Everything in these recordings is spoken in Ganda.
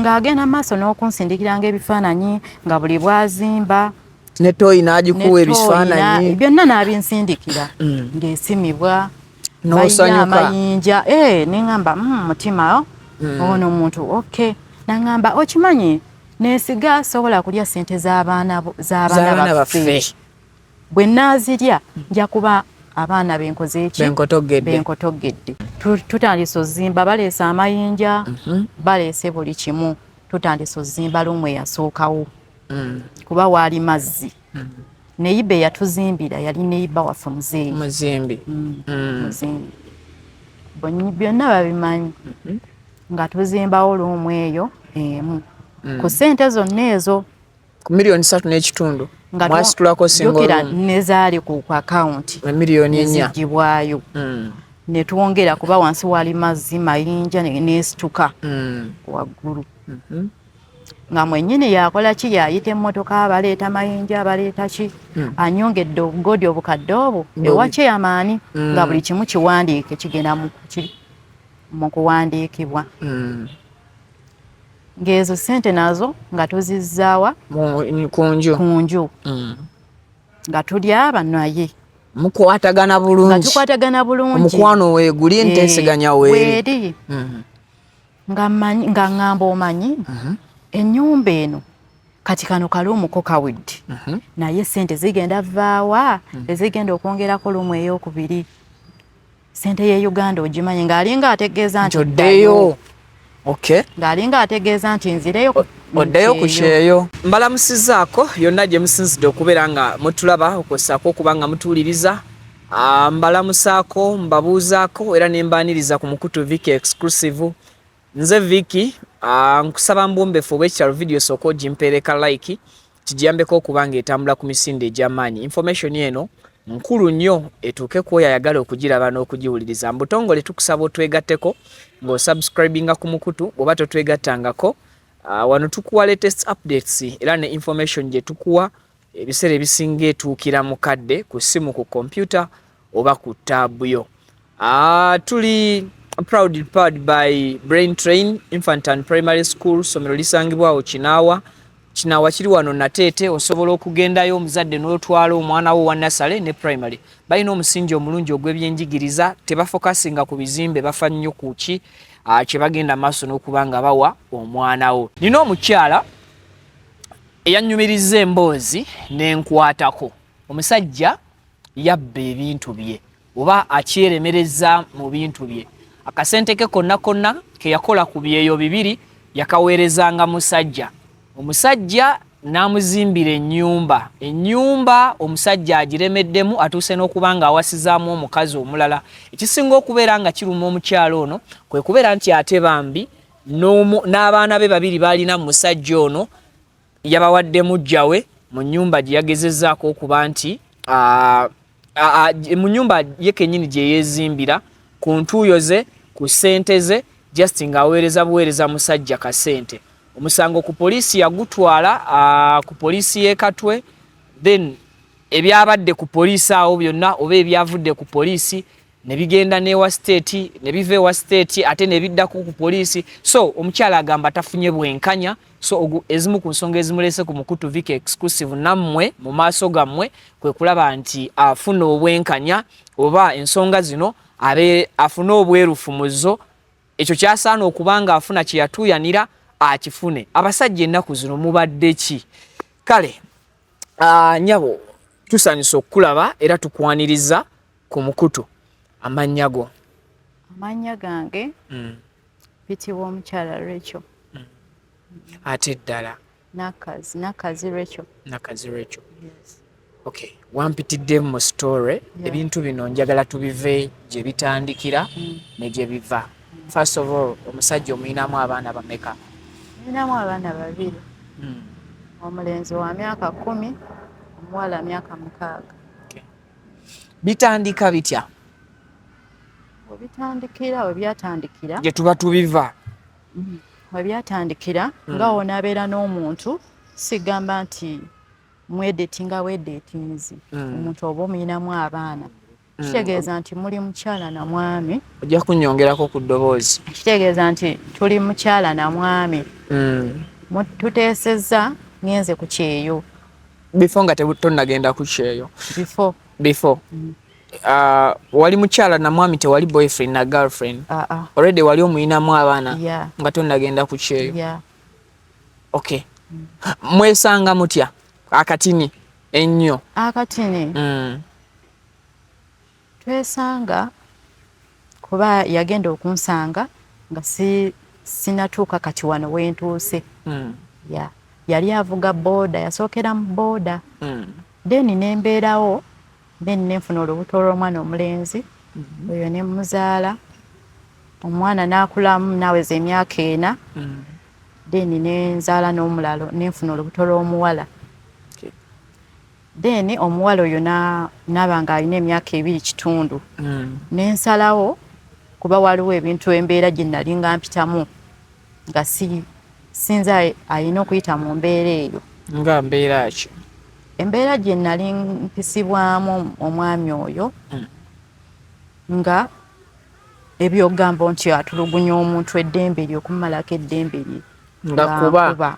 ng'agenda maaso n'okunsindikiranga ebifaananyi nga buli bwazimba ne toyi n'agikuwa ebifaananyi byonna n'abinsindikira ng'esimibwa n'osanyuka amayinja neŋŋamba mutima ono muntu okay naŋŋamba okimanyi neesiga sobola kulya ssente z'abaana baffe bwe naazirya nja kuba abaana benkoze eki benkotogedde tutandise ozimba baleese amayinja baleese buli kimu tutandise ozimba lumu eyasookawo kuba waali mazzi neyiba eyatuzimbira yali neyiba waffe muzimbi byonna babimanyi nga tuzimbawo lumu eyo emu ku ssente zonna ezo ku miliyoni 3.5 mwasitulako singokira nezaali ku akawunti miliyoni 4 zigibwayo ne twongera kuba wansi wali mazzi mayinja nesituka waggulu nga mwennyini yakola ki yayita emmotoka baleeta mayinja baleeta ki anyongedde obugodi obukadde obwo ewakye amaani nga buli kimu kiwandiike kigenda mu kuwandiikibwa ng'ezo ssente nazo nga tuzizzaawa kunju nga tulyaba naye mukwatagana bulungi omukwano weeguli nteeseganya weeri nga ŋŋamba omanyi ennyumba eno kati kano kaluumuko kawedde naye ssente zigenda vaawa ezigenda okwongerako lumu ey'okubiri ssente ye Uganda ogimanyi ng'alinga ategeeza nti oddeyo ng'alinga ategeeza nti nzireyo oddeyo ku kyeyo mbalamusizaako yonna gye musinzidde okubeera nga mutulaba okwosaako okuba nga mutuwuliriza mbalamusaako mbabuuzaako era ne mbaaniriza ku Mukutu Viki exclusive nze Viki nkusaba mbumbefu obw'ekitalo video sooka ogimpeereka like kigiyambeko okuba nga etambula ku misinde egy'amaanyi information eno nkulu nnyo etuuke ku oyo ayagala okugiraba n'okugiwuliriza mbutongole tukusaba otwegatteko ng'osubscribinga ku Mukutu bw'oba totwegattangako wano tukuwa latest updates era ne information gye tukuwa ebiseera ebisinga etuukira mukadde ku ssimu ku computer oba ku taabu yo tuli proudly powered by Brain Train Infant and Primary School somero lisangibwawo Kinaawa kiri wano Nateete osobola okugendayo omuzadde n'otwala omwana wo wa nasale ne primary balina omusingi omulungi ogw'ebyenjigiriza tebafokasinga ku bizimbe bafa nnyo ku ki kye bagenda maaso n'okuba nga bawa omwana wo nina omukyala eyanyumiriza emboozi n'enkwatako omusajja yabba ebintu bye oba akyeremereza mu bintu bye akasente ke konna ke yakola ku byeyo bibiri yakaweerezanga musajja omusajja n'amuzimbira ennyumba omusajja agiremeddemu atuuse n'okuba nga awasizaamu omukazi omulala ekisinga okubeera nga kiruma omukyalo ono kwe kubeera nti ate bambi n'abaana be babiri baalina musajja ono yabawadde mujja we mu nnyumba gye yagezezzaako okuba nti mu nnyumba ye kennyini gye yeezimbira ku ntuuyo ze ku ssente ze just ng'aweereza buweereza musajja kasente omusango ku poliisi yagutwala ku poliisi y'e Katwe then ebyabadde ku poliisi awo byonna oba ebyavudde ku poliisi ne bigenda n'ewa state ne biva ewa state ate ne biddako ku poliisi so omukyala agamba tafunye bwenkanya so ezimu ku nsonga ezimulese ku Mukutu Viki exclusive nammwe mu maaso gammwe kwe kulaba nti afuna obwenkanya oba ensonga zino afuna obwerufumuzo ekyo kyasaana okuba nga afuna kye yatuuyanira akifune abasajja ennaku zino mubadde ki kale nyabo tusaanise okukulaba era tukwaniriza ku Mukutu amannya go amannya gange bitibwa omukyala Rachel ate ddala nakazi Rachel yes. Okay wampitidde mu story ebintu bino njagala tubive gye bitandikira ne gye biva first of all omusajja omuyinamu abaana bameka ninamu abaana babiri omulenzi wa myaka 10 omuwala myaka 6 bitandika bitya webyatandikira gye tuba tubiva webyatandikira nga onaabeera n'omuntu sigamba nti wedetinzi omuntu oba omuyinamu abaana kitegeeza nti muli mukyala na mwami ojja kunyongerako ku ddoboozi kitegeeza nti tuli mukyala na mwami tuteesezza ngenze ku kyeyo before nga tonnagenda ku kyeyo before wali mukyala na mwami tewali boyfriend na girlfriend already wali omuyinamu abaana nga tonnagenda ku kyeyo okay mwesanga mutya akatini ennyo akatini twesanga kuba yagenda okunsanga nga sinatuuka kati wano wentuuse yali avuga booda yasookera mu booda then nembeerawo then nenfuna olubuto lw'omwana omulenzi oyo ne muzaala omwana n'akulamu naweza emyaka 4 then nenzaala n'omulalo nenfuna olubuto lw'omuwala then omuwala oyo naba nga alina emyaka 2.5 nensalawo kuba waliwo ebintu embeera gye nali nga mpitamu nga sinza alina okuyita mu mbeera eyo nga mbeera ki embeera gye nali mpisibwamu omwami oyo nga ebyogamba nti atulugunya omuntu eddembe lye okumumalako eddembe lye nga kuba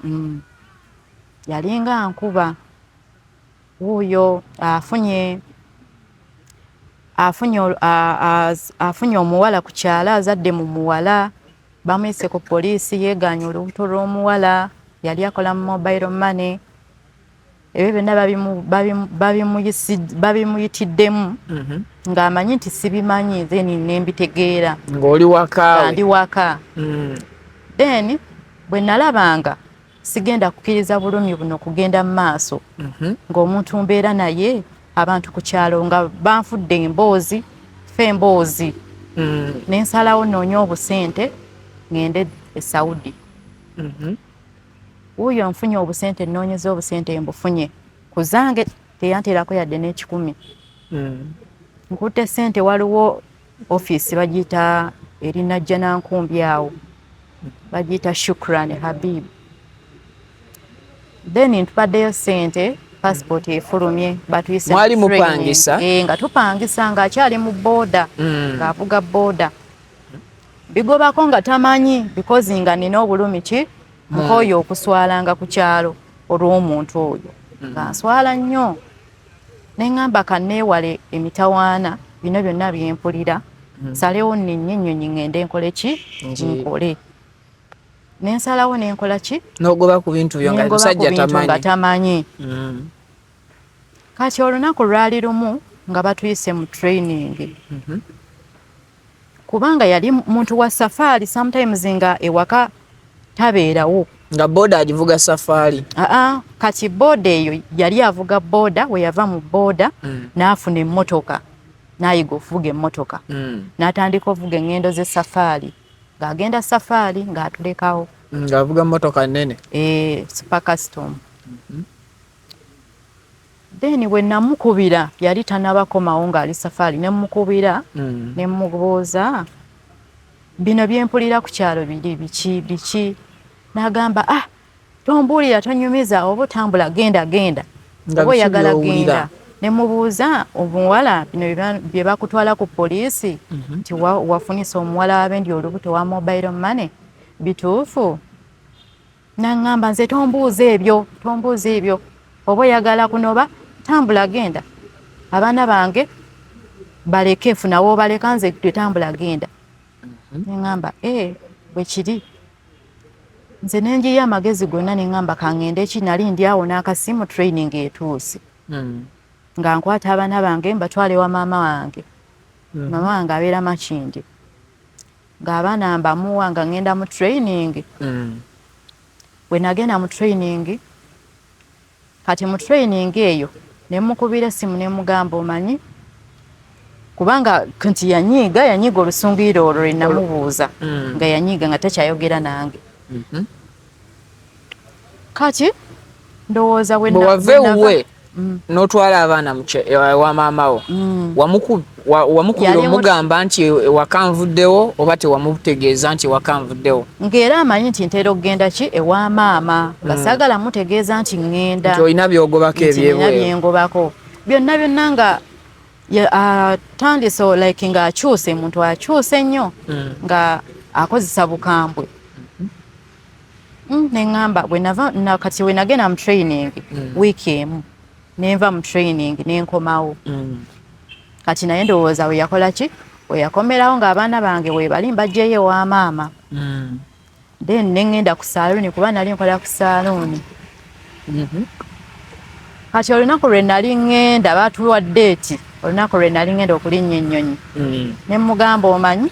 yalinga nkuba wuuyo afunye omuwala ku kyala azadde mu muwala bamuyise ku poliisi yeeganya olubuto lw'omuwala yali akola mu mobile money ebyo byonna babimuyitiddemu ng'amanyi nti sibimanyi then nembitegeera ng'oli waka ndi waka then bwe nalabanga sigenda kukkiriza bulumi buno kugenda mu maaso ng'omuntu mbeera naye abantu ku kyalo nga banfudde emboozi fe emboozi nensalawo noonya obusente ngende e Saudi wuuyo nfunye obusente nnoonyeza obusente mbufunye kuzange teyanteerako yadde n'ekikumi nkutte sente waliwo ofiisi bagiyita erina Jjanankumbi awo bagiyita Shukran Habib then ntupaddeyo sente passport efulumye batuyise mwali mupangisa nga tupangisa ng'akyali mu booda ng'avuga booda bigobako nga tamanyi because nga nina obulumi ki mukooyo okuswalanga ku kyalo olw'omuntu oyo nga nswala nnyo neŋŋamba kanneewale emitawaana bino byonna byempulira nsalewo nnennye ennyonyi ŋŋende nkole ki nkole nensalawo nenkola ki n'ogoba ku bintu byo nga musajja tamanyi kati olunaku lwali lumu nga batuyise mu training kubanga yali muntu wa safaari sometimes nga ewaka tabeerawo nga booda agivuga safaari kati booda eyo yali avuga booda we yava mu booda n'afuna emmotoka n'ayiga okuvuga emmotoka n'atandika ovuga engendo z'esafaari ng'agenda safaari ng'atulekawo ng'avuga emmotoka nnene super custom then we namukubira yali tanabakomawo ng'ali safaari nemukubira nemubuuza bino byempulira ku kyalo biri biki n'agamba tombuulira tonyumiza oba otambula genda oba oyagala genda nemubuuza omuwala bino bye bakutwala ku poliisi nti wafunisa omuwala w'abendi olubuto wa mobile money bituufu n'aŋŋamba nze tombuuza ebyo oba oyagala kunoba tambula genda abaana bange baleke funawo obaleka nze tetambula genda neŋŋamba bwe kiri nze nenjiyo amagezi gonna neŋŋamba kaŋŋende eki nali ndi awo n'akasimu training etuuse nga nkwata abaana bange mbatwale wa maama wange maama wange abeera Makindi ng'abaana mbamuwa nga ŋŋenda mu training bwe nagenda mu training kati mu training eyo nemukubira essimu nemugamba omanyi kubanga nti yanyiiga olusungiiro olwo lwe namubuuza nga yanyiiga nga takyayogera nange kati ndowooza bwewave n'otwala abaana wa maama wo wamukubira omugamba nti wakanvuddewo oba tewamutegeeza nti wakanvuddewo ng'era amanyi nti ntera okugenda ki ewa maama nga saagala mutegeeza nti ŋŋenda nti olina byogobako ebyebweru byengobako byonna nga atandise like ng'akyuse muntu akyuse nnyo nga akozesa bukambwe Neŋŋamba kati bwe nagenda mu training wiiki emu nenva mu training nenkomawo kati naye ndowooza we yakola ki we yakomerawo ng'abaana bange we bali mbajjeyo ewa maama then neŋŋenda ku saaluuni kuba nali nkola ku saaluuni kati olunaku lwe nali ŋŋenda baatuwa ddeeti olunaku lwe nali ŋŋenda okulinnya ennyonyi ne mugamba omanyi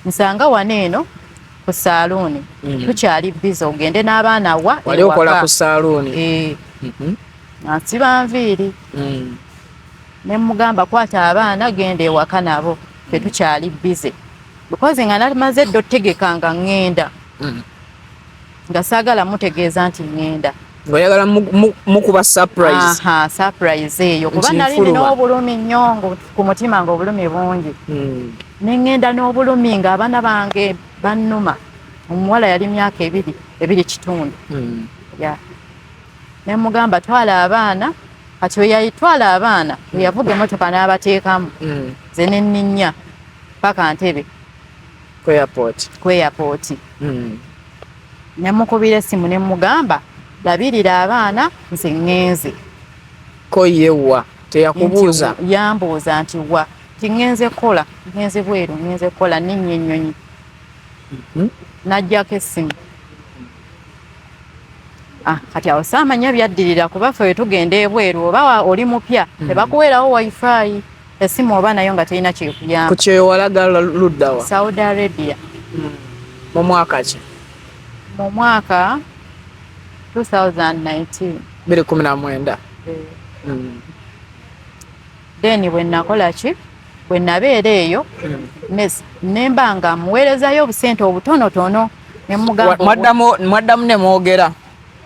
nsanga wano eno ku saaluuni tukyali biza ogende n'abaana wa wali okola ku saaluuni nsiba nviiri ne mugamba kwata abaana genda ewaka nabo tetukyali bize because nga namaze ddo otegeka nga ŋŋenda nga saagala mutegeeza nti ŋŋenda ng'oyagala mukuba surprise surprise eyo kuba nali nina obulumi nnyo ku mutima ng'obulumi bungi ne ŋŋenda n'obulumi ng'abaana bange bannuma omuwala yali myaka ebiri kitundu ne mugamba twala abaana kati we yayitwala abaana we yavuga emmotoka n'abateekamu ze nenninnya paka Ntebe ku airport ne mukubira essimu ne mugamba labirira abaana nze ŋŋenze ko yewa teyakubuuza yambuuza nti wa tiŋŋenze kola ŋŋenze bweru ŋŋenze kola ninnya ennyonyi najjako essimu kati awo saamanya byaddirira kuba ffe tugenda ebweru oba oli mupya tebakuweerawo wifi essimu oba nayo nga terina kyekuyamba. Ku kyewalaga luddawa? Saudi Arabia. Mu mwaka ki? Mu mwaka 2019. 2019. Then bwe nakola ki? Bwe nabeera eyo nemba nga muweerezayo obusente obutonotono ne mugamba mwaddamu ne mwogera.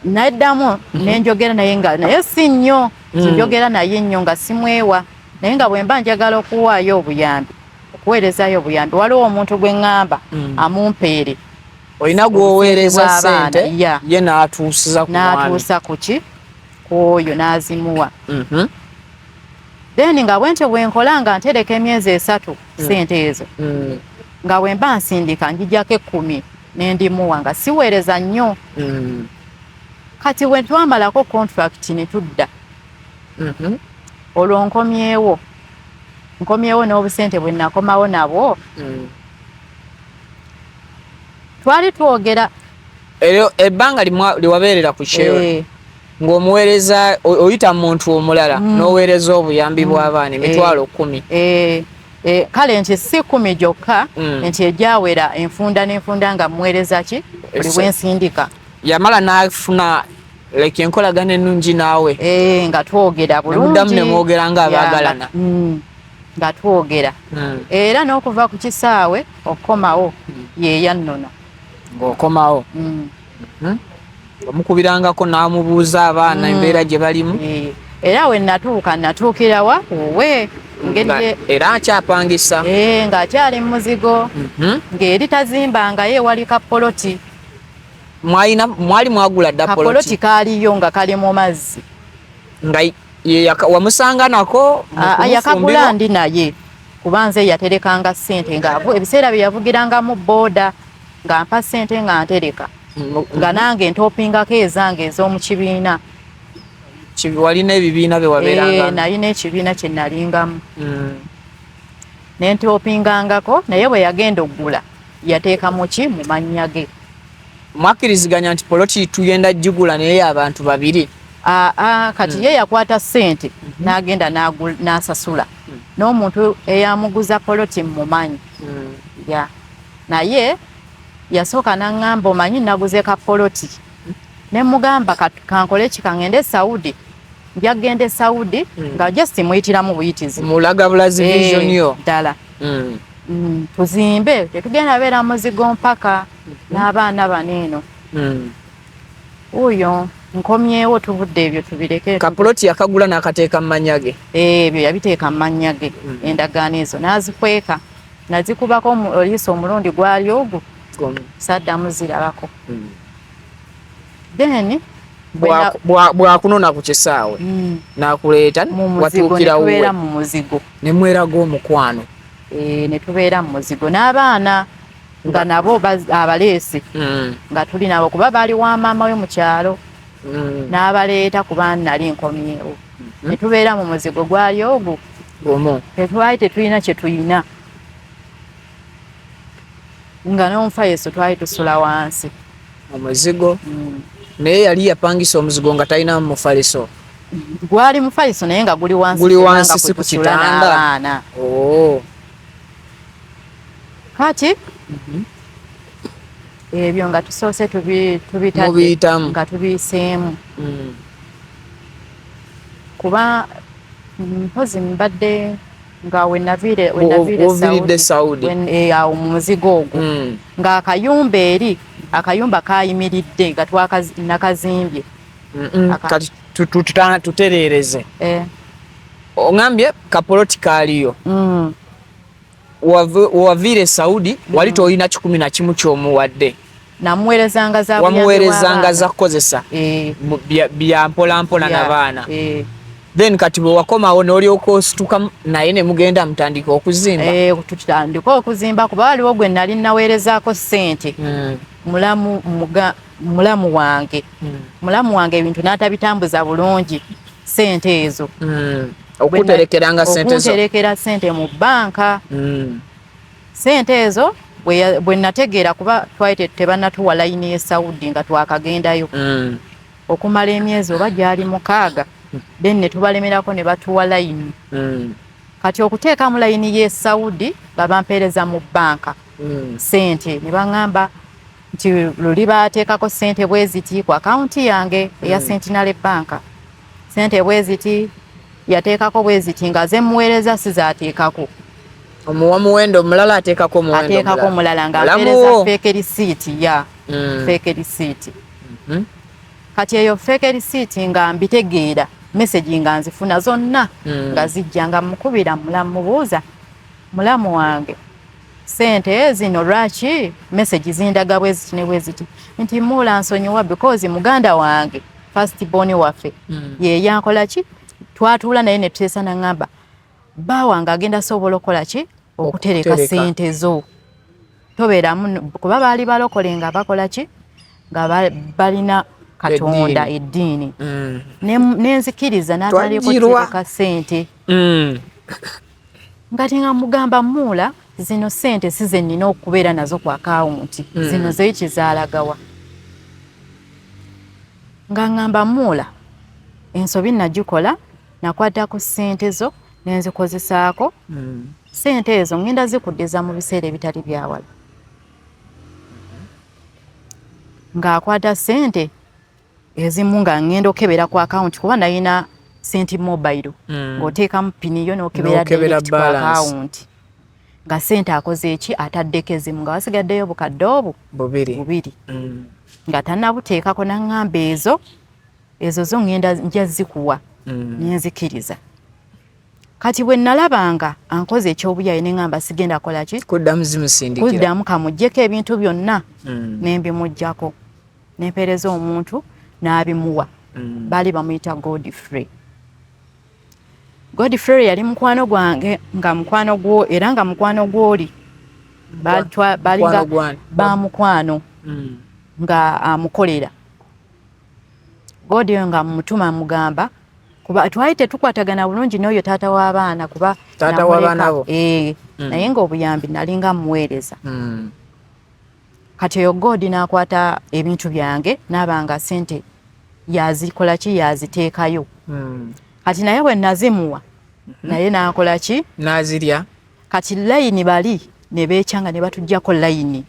Naddamu nenjogera naye nga naye si nnyo njogera naye nnyo nga simwewa naye nga bwe mba njagala okuwaayo obuyambi okuweerezayo obuyambi waliwo omuntu gwe ŋŋamba amumpeere olina gw'oweereza ssente ye n'atuusa ku ki kwoyo n'azimuwa then nga bwentyo bwe nkola nga ntereka emyezi 3 ssente ezo nga bwe mba nsindika njijjako 10 n'endimuwa nga siweereza nnyo kati bwe twamalako contract ne tudda olwo nkomyewo n'obusente bwe nakomawo nabwo twali twogera ebbanga liwabeerera ku kyewe ng'omuweereza oyita muntu omulala n'oweereza obuyambi bw'abaana emitwalo 10 kale nti si 10 gyokka nti ejawera enfunda n'enfunda nga muweereza ki buli bwensindika yamala n'afuna like enkolagana ennungi naawe nga twogera bulungi muddamu ne mwogera ng'abaagalana nga twogera era n'okuva ku kisaawe okukomawo yeyannona ng'okomawo omukubirangako n'amubuuza abaana embeera gye balimu era we natuukira wa owe era akyapangisa ng'akyali mu muzigo ng'eri tazimbangayo ewali kapoloti mwali mwagula dda kapoloti kaaliyo nga kali mu mazzi nga wamusanga nako yakagula ndi naye kuba nze yaterekanga ssente ebiseera bye yavugirangamu booda nga mpa ssente nga ntereka nga nange ntoopingako ezange ez'omu kibiina walina ebibiina bye wabeeranga nalina ekibiina kye nalingamu ne ntoopingangako naye bwe yagenda oggula yateeka mu ki mu mannya ge mwakkiriziganya nti poloti tugenda gigula naye abantu babiri kati ye yakwata ssente n'agenda n'asasula n'omuntu eyamuguza poloti mmumanyi naye yasooka n'aŋŋamba omanyi naguze ka poloti ne mugamba kankole kikangende Saudi njagende Saudi nga just muyitiramu buyitizi mulaga bulazi vision yo ddala tuzimbe tetugenda beera muzigo mpaka n'abaana baneeno oyo nkomyewo tuvudde ebyo tubireke kapoloti yakagula n'akateeka mu mannya ge ebyo yabiteeka mu mannya ge endagaano ezo n'azikweka nazikubako oliiso omulundi gwali ogwo saddamu zirabako then bwakunona ku kisaawe n'akuleeta watuukirawo mu muzigo ne mweraga omukwano ne tubeera mu muzigo n'abaana nga nabo abaleesi nga tuli nabo kuba baali wa maama we mu kyalo n'abaleeta kuba nali nkomyewo ne tubeera mu muzigo gwali ogwo tetwali tetulina kye tuyina nga n'omufa Yesu twali tusula wansi omuzigo naye yali yapangisa omuzigo nga talina mufaliso gwali mufaliso naye nga guli wansi si ku kitanda kati ebyo nga tusoose tubitadde nga tubiseemu kuba mpozi mbadde nga wenaviire Saudi awo mu muzigo ogwo nga akayumba kayimiridde nga nakazimbye kati tutereereze ongambye kapoloti kaaliyo waviire Saudi wali tolina 11 kyomuwadde wamuweerezanga za kukozesa bya mpolampola n'abaana then kati bwe wakomawo n'olyoka osituka naye ne mugenda mutandika okuzimba tutandika okuzimba kuba waliwo gwe nali naweerezaako ssente mulamu wange ebintu n'atabitambuza bulungi ssente ezo okunterekera ssente mu bbanka ssente ezo bwe nategeera kuba twali tebannatuwa layini y'e Saudi nga twakagendayo okumala emyezi oba gyali 6 then ne tubalemerako ne batuwa layini kati okuteekamu layini y'e Saudi nga bampeereza mu bbanka ssente ne baŋŋamba nti luli baateekako ssente bwe ziti ku akawunti yange eya Centenary Bank ssente bwe ziti yateekako bwe ziti nga ze muweereza sizaateekako omuwa muwendo omulala ateekako omulala ng'apeereza fake receipt fake receipt kati eyo fake receipt nga mbitegeera message nga nzifuna zonna nga zijja nga mukubira mubuuza mulamu wange ssente zino lwaki message zindaga bwe ziti ne bwe ziti nti muula nsonyiwa because muganda wange first born waffe ye yankola ki twatuula naye ne tuteesa n'aŋŋamba bba wange agenda sobola okukola ki okutereka ssente zo tobeeramu kuba baali balokole nga bakola ki nga balina Katonda eddiini nenzikiriza n'ataliiko kutereka ssente ngati nga mugamba muula zino ssente si ze nnina okubeera nazo ku akawunti zino zeeki zaalagawa nga ŋŋamba muula ensobi nagikola nakwatako ssente zo nenzikozesaako ssente ezo ngenda zikuddiza mu biseera ebitali byawala ng'akwata ssente ezimu nga ngenda okebera ku akawunti kuba nalina senti mobile ng'oteekamu pini yo n'okebera direct ku akawunti nga ssente akoze eki ataddeko ezimu nga wasigaddeyo bukadde obu bubiri nga tannabuteekako n'aŋŋamba ezo zo ngenda nja zikuwa nenzikiriza kati bwe nalabanga ankoze ekyobuyayi ne ŋŋamba sigenda kola ki kuddamu kamuggyeko ebintu byonna nembimuggyako nempeereza omuntu n'abimuwa baali bamuyita Godfrey yali mukwano gwange nga mukwano gwo era nga mukwano gwoli balinga bamukwano nga amukolera Godi nga mutuma mugamba kuba twali tetukwatagana bulungi n'oyo taata w'abaana kuba taata w'abaana bo naye ng'obuyambi nalinga muweereza kati oyo Godi n'akwata ebintu byange n'abanga ssente yazikola ki yaziteekayo kati naye bwe nazimuwa naye n'akola ki n'azirya kati layini bali ne beekyanga ne batuggyako layini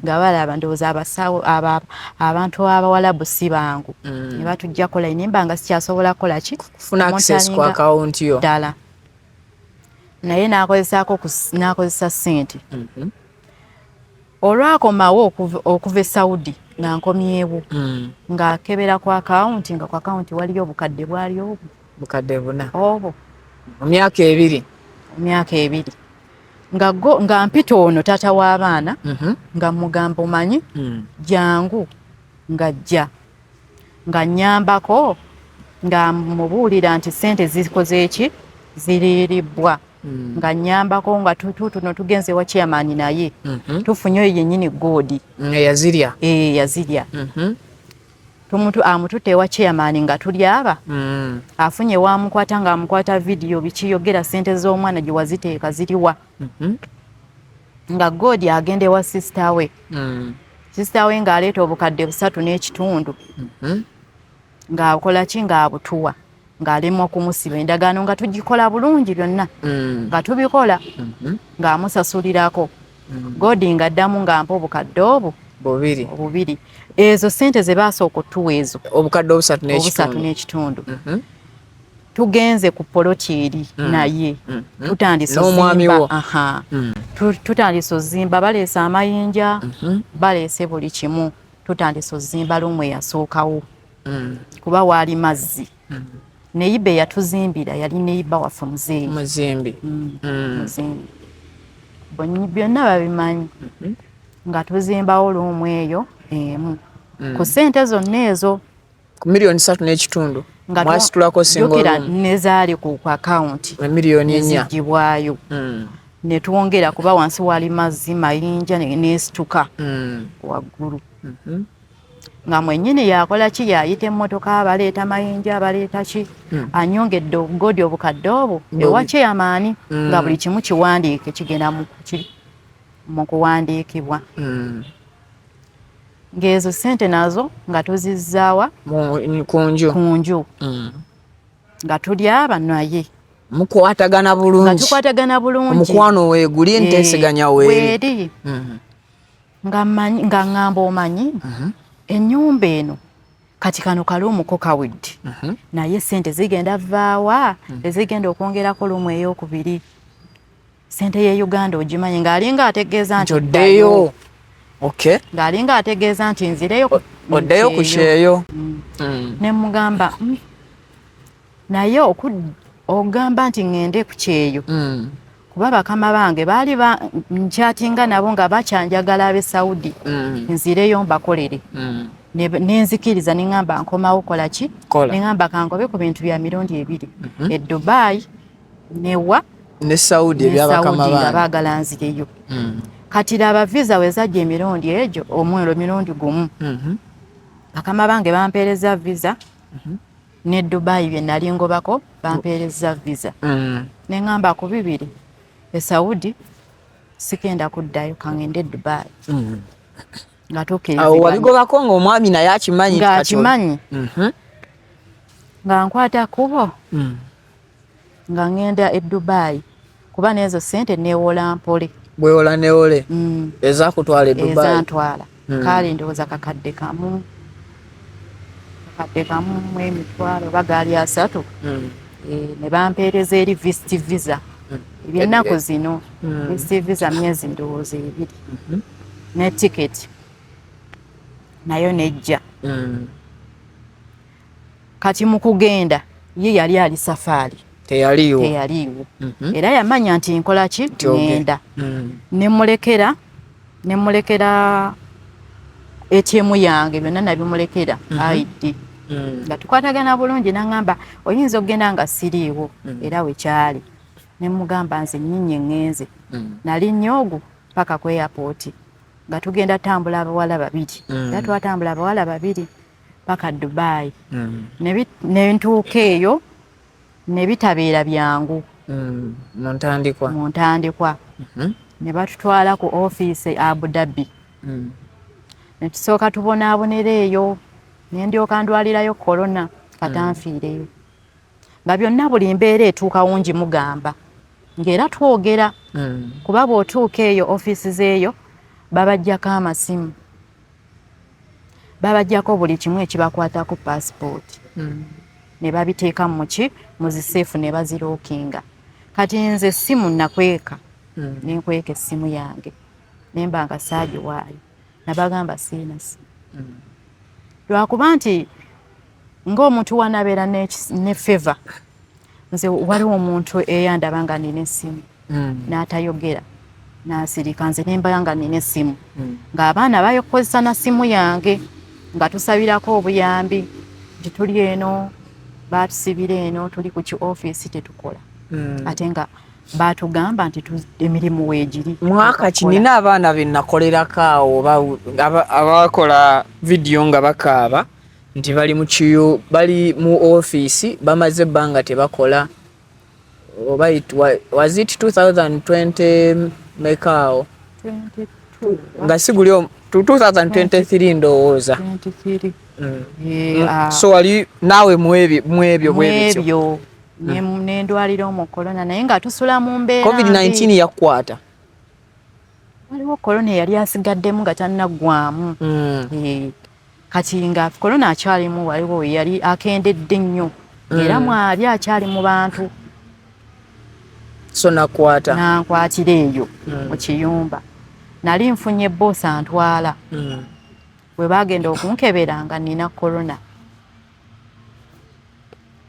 nga balaba ndowooza abasawo abantu abawalabu si bangu ne batuggyako layini mba nga sikyasobola kukola ki kufuna access ku akawunti yo ddala naye n'akozesa ssente olwakomawo okuva e Saudi nga nkomyewo ng'akebera ku akawunti nga ku akawunti waliyo obukadde bwali obwo bukadde buna obwo mu myaka ebiri nga mpita ono taata w'abaana nga mugamba omanyi jangu nga jja nga nnyambako nga mubuulira nti ssente zikoze eki ziriiribbwa nga nyambako nga tuno tugenze wa chairman naye tufunye oyo yennyini godi yazirya amutute wa chairman nga tulyaba afunye wamukwata nga amukwata video bikiyogera sente z'omwana gye waziteeka ziriwa nga godi agende wa sister we ng'aleeta obukadde 3.5 ng'akola ki ng'abutuwa ng'alemwa kumusiba endagaano nga tugikola bulungi byonna nga tubikola ng'amusasulirako godi ng'addamu ng'ampa obukadde obwo bubiri ezo sente ze baasooka otuwa ezo obukadde 3.5 tugenze ku poloti eri naye tutandise ozimba tutandise ozimba baleese amayinja baleese buli kimu tutandise ozimba lumwe yasookawo kuba waali mazzi neyiba yatuzimbira yali neyiba waffe muzimbi byonna babimanyi nga tuzimbawo lumu eyo emu ku sente zonna ezo ku milioni 3.5 mwasitulako singokira nezaali ku akawunti milioni 4 zigibwayo ne twongera kuba wansi wali mazzi mayinja nesituka waggulu nga mwennyini yakola ki yayita emmotoka abaleeta mayinja abaleeta ki anyongedde obugodi obukadde obwo ewa chairman nga buli kimu kiwandiike kigenda mu kuwandiikibwa ng'ezo sente nazo nga tuzizzaawa kunju nga tulyaba naye mukwatagana bulungi omukwano weeguli enteeseganya weeri nga ngamba omanyi ennyumba eno kati kano kaluumuko kawedde naye sente zigenda vaawa ezigenda okwongerako lumu ey'okubiri sente ye Uganda ogimanyi ng'alinga ategeeza nti oddeyo ng'alinga ategeeza nti nzireyo oddeyo ku kyeyo ne mugamba naye ogamba nti ŋŋende ku kyeyo kuba bakama bange baali nkyatinga nabo nga bakyanjagala ab'e Saudi nzireyo mbakolere nenzikiriza neŋŋamba nkomawo kola ki neŋŋamba kangobe ku bintu bya mirundi 2 e Dubai newa ne Saudi ebyabakama bange baagala nzireyo kati laba visa wezajja emirundi egyo omwero mirundi gumu bakama bange bampeereza visa ne Dubai bye nali ngobako bampeereza visa neŋŋamba ku bibiri e Saudi sikenda kuddayo kaŋŋende Dubai nga tukirizibwa awo wabigobako ng'omwami naye akimanyi nga nkwata kubo nga ŋŋenda e Dubai kuba n'ezo sente neewola mpole bwewola newole ezakutwala e Dubai ezantwala kale ndowooza kakadde kamu mu emitwalo bagali 3 ne bampeereza eri visit visa ebyennaku zino visit visa myezi ndowooza 2 ne tiketi nayo nejja kati mu kugenda ye yali ali safaari teyaliiwo era yamanya nti nkola ki ngenda nemulekera ATM yange byonna nabimulekera ID nga tukwatagana bulungi naŋŋamba oyinza okgenda nga siriiwo era wekyali nemugamba nze nnyinyi ŋŋenze nali nnyogu paka ku airport nga tugenda tambula abawala 2 era twatambula abawala 2 paka Dubai nentuuka eyo ne bitabeera byangu mu ntandikwa ne batutwala ku ofiisi Abu Dhabi ne tusooka tubonaabonera eyo ne ndyoka ndwalirayo corona katanfiireyo nga byonna buli mbeera etuukawo ngimugamba ng'era twogera kuba bw'otuuka eyo ofiisi zeeyo babajjako amasimu babajjako buli kimu ekibakwata ku passport ne babiteeka mu ziseefu ne bazirookinga kati nze essimu nakweka nenkweka essimu yange nemba nga saagiwaayo nabagamba siina simu lwakuba nti ng'omuntu wanabeera ne feva nze waliwo omuntu eyandaba nga nina essimu n'atayogera n'asirika nze nemba nga nina essimu ng'abaana bayokozesa na ssimu yange nga tusabirako obuyambi nti tuli eno baatusibira eno tuli ku ki ofiisi tetukola ate nga batugamba nti emirimu weegiri. Mwaka ki nina abaana be nakolerako awo abakola vidiyo nga bakaaba nti bali mu kiyo bali mu ofiisi bamaze ebbanga tebakola oba was it 2020 mekaawo nga siguli 2023 ndowooza. So wali naawe mwebyo bwebyo n'endwaliro mu corona naye nga tusula mu mbeera COVID-19 yakwata. Waliwo corona yali asigaddemu nga tannaggwamu. Kati nga corona akyalimu waliwo yali akendedde nnyo era mwali akyali mu bantu. So nankwatira eyo mu kiyumba nali nfunye bosi antwala bwe bagenda okunkebera nga nina corona.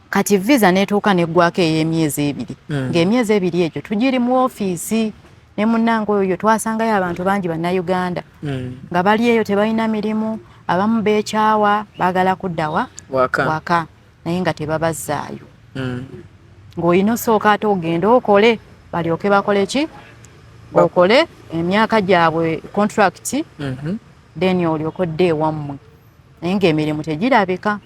Kati visa netuuka neggwako ey'emyezi 2 ng'emyezi 2 egyo tugiri mu ofiisi ne munnange oyo twasangayo abantu bangi bannayuganda nga bali eyo tebalina mirimu, abamu beekyawa baagala kuddawa waka naye nga tebabazzaayo. Ng'olina osooka ate ogenda okole balyoke bakole ki okole emyaka gyabwe contract then olyoke odde ewammwe naye ng'emirimu tegirabika.